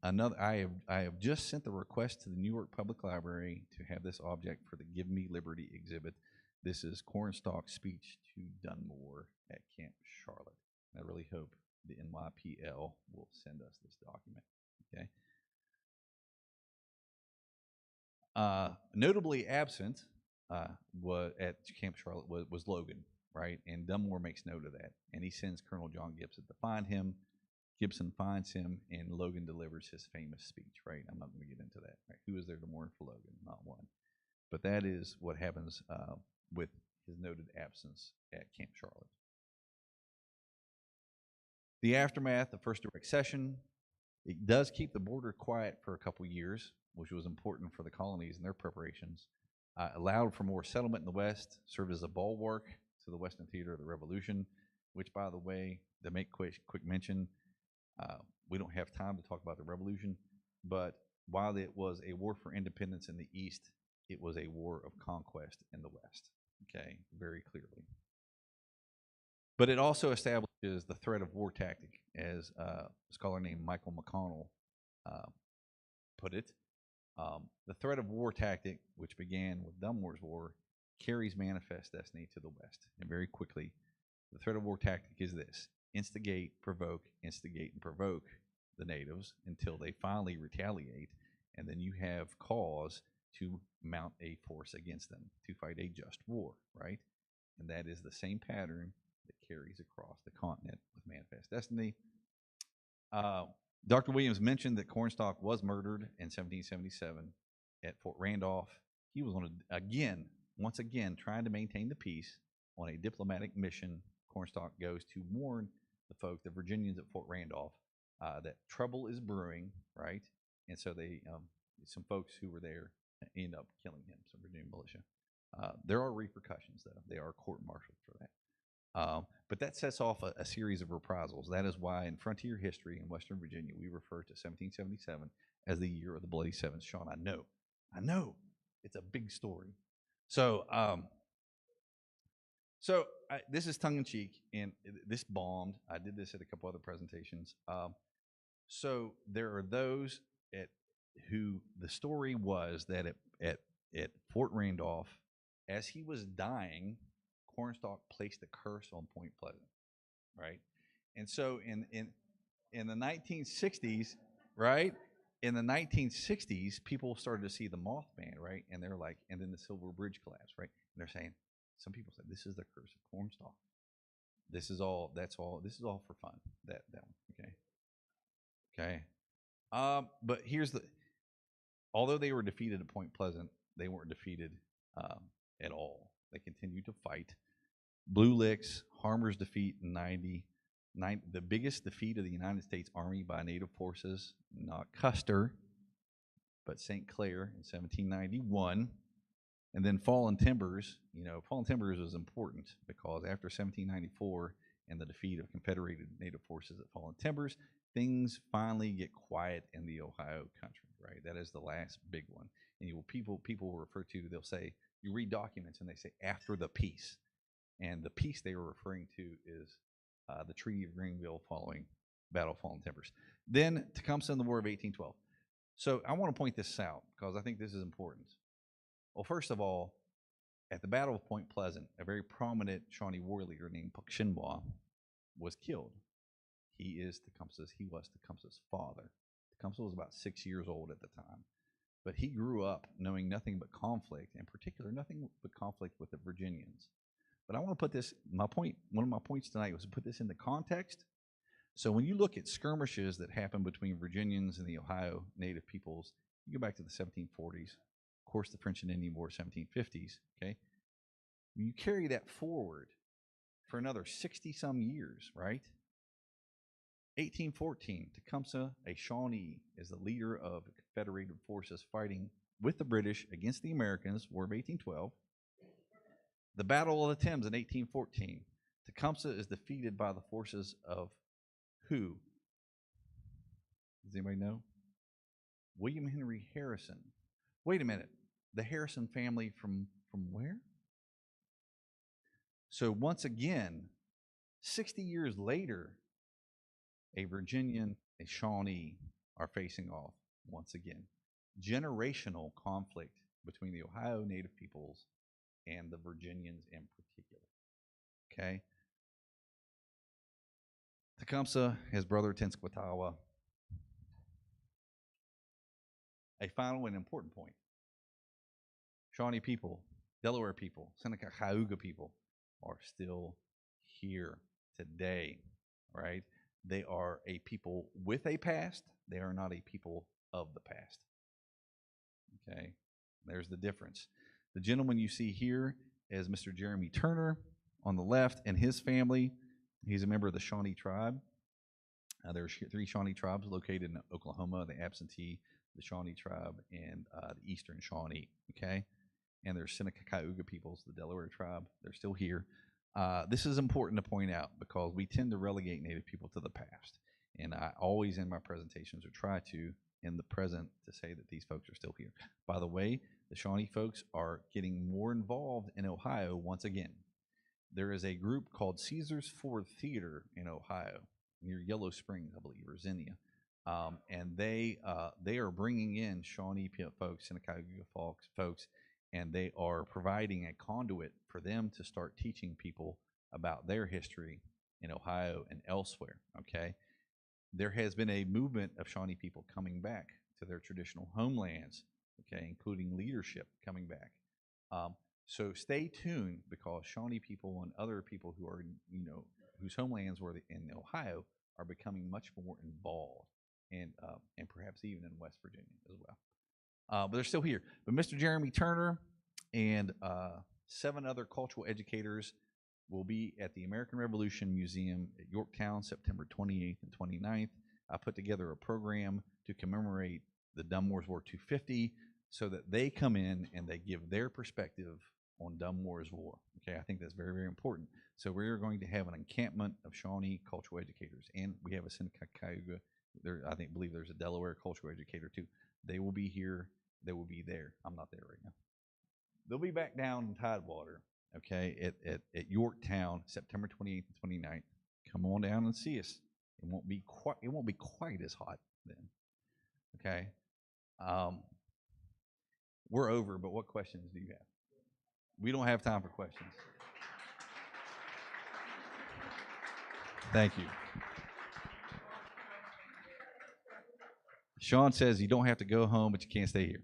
another. I have just sent the request to the New York Public Library to have this object for the Give Me Liberty exhibit. This is Cornstalk's speech to Dunmore at Camp Charlotte. I really hope the NYPL will send us this document. Okay. Notably absent was at Camp Charlotte was Logan, right? And Dunmore makes note of that, and he sends Colonel John Gibson to find him. Gibson finds him, and Logan delivers his famous speech, right? I'm not going to get into that. Right? Who is there to mourn for Logan? Not one. But that is what happens with his noted absence at Camp Charlotte. The aftermath, the first direct session, it does keep the border quiet for a couple years, which was important for the colonies and their preparations. Allowed for more settlement in the West, served as a bulwark to the Western theater of the Revolution, which, by the way, to make quick mention, we don't have time to talk about the Revolution, but while it was a war for independence in the East, it was a war of conquest in the West, okay, very clearly. But it also establishes the threat of war tactic, as a scholar named Michael McConnell put it. The threat of war tactic, which began with Dunmore's War, carries manifest destiny to the West. And very quickly, the threat of war tactic is this: instigate, and provoke the natives until they finally retaliate, and then you have cause to mount a force against them to fight a just war, right? And that is the same pattern that carries across the continent with manifest destiny. Dr. Williams mentioned that Cornstalk was murdered in 1777 at Fort Randolph. He was once again, trying to maintain the peace on a diplomatic mission. Cornstalk goes to warn the Virginians at Fort Randolph, that trouble is brewing, right? And so some folks who were there end up killing him, some Virginia militia. There are repercussions, though. They are court-martialed for that. But that sets off a series of reprisals. That is why in frontier history in Western Virginia, we refer to 1777 as the year of the Bloody Seventh. Sean, I know, it's a big story. So, this is tongue-in-cheek, and this bombed. I did this at a couple other presentations. So there are those who the story was that at Fort Randolph, as he was dying, Cornstalk placed a curse on Point Pleasant, right? And so in the 1960s, right? In the 1960s, people started to see the Mothman, right? And they're like, and then the Silver Bridge collapse, right? And they're saying, some people said, this is the curse of Cornstalk. This is all for fun. That one, okay. But although they were defeated at Point Pleasant, they weren't defeated at all. They continued to fight. Blue Licks, Harmer's defeat in 90. The biggest defeat of the United States Army by native forces, not Custer, but St. Clair in 1791. And then Fallen Timbers. Fallen Timbers was important because after 1794 and the defeat of Confederated native forces at Fallen Timbers, things finally get quiet in the Ohio country, right? That is the last big one. And people will refer to, they'll say, you read documents and they say after the peace. And the peace they were referring to is the Treaty of Greenville following Battle of Fallen Timbers. Then Tecumseh and the War of 1812. So I want to point this out because I think this is important. Well, first of all, At the Battle of Point Pleasant, a very prominent Shawnee war leader named Puckshinwa was killed. He was Tecumseh's father. Tecumseh was about 6 years old at the time. But he grew up knowing nothing but conflict, in particular, nothing but conflict with the Virginians. But I want to put this, one of my points tonight was to put this into context. So when you look at skirmishes that happened between Virginians and the Ohio Native peoples, you go back to the 1740s, of course, the French and Indian War, 1750s, okay? You carry that forward for another 60-some years, right? 1814, Tecumseh, a Shawnee, is the leader of Confederated forces fighting with the British against the Americans, War of 1812. The Battle of the Thames in 1814, Tecumseh is defeated by the forces of who? Does anybody know? William Henry Harrison. Wait a minute. The Harrison family from where? So once again, 60 years later, a Virginian, a Shawnee are facing off once again. Generational conflict between the Ohio Native peoples and the Virginians in particular. Okay? Tecumseh, his brother Tenskwatawa. A final and important point. Shawnee people, Delaware people, Seneca Cayuga people are still here today, right? They are a people with a past. They are not a people of the past. Okay, there's the difference. The gentleman you see here is Mr. Jeremy Turner on the left, and his family. He's a member of the Shawnee tribe. There's 3 Shawnee tribes located in Oklahoma: the Absentee, the Shawnee tribe, and the Eastern Shawnee. Okay, and there's Seneca Cayuga peoples, the Delaware tribe. They're still here. This is important to point out because we tend to relegate Native people to the past. And I always in my presentations or try to, in the present, to say that these folks are still here. By the way, the Shawnee folks are getting more involved in Ohio once again. There is a group called Caesar's Ford Theater in Ohio, near Yellow Springs, I believe, or Xenia. And they are bringing in Shawnee folks, Seneca folks, and they are providing a conduit for them to start teaching people about their history in Ohio and elsewhere, okay? There has been a movement of Shawnee people coming back to their traditional homelands, okay, including leadership coming back. So stay tuned because Shawnee people and other people who are, whose homelands were in Ohio are becoming much more involved, and perhaps even in West Virginia as well. But they're still here. But Mr. Jeremy Turner and 7 other cultural educators will be at the American Revolution Museum at Yorktown, September 28th and 29th. I put together a program to commemorate the Dunmore's War 250 so that they come in and they give their perspective on Dunmore's War. Okay, I think that's very, very important. So we're going to have an encampment of Shawnee cultural educators, and we have a Seneca Cayuga. Believe there's a Delaware cultural educator too. They will be here. They will be there. I'm not there right now. They'll be back down in Tidewater, okay, at Yorktown, September 28th and 29th. Come on down and see us. It won't be quite as hot then. Okay. We're over, but what questions do you have? We don't have time for questions. Thank you. Sean says you don't have to go home, but you can't stay here.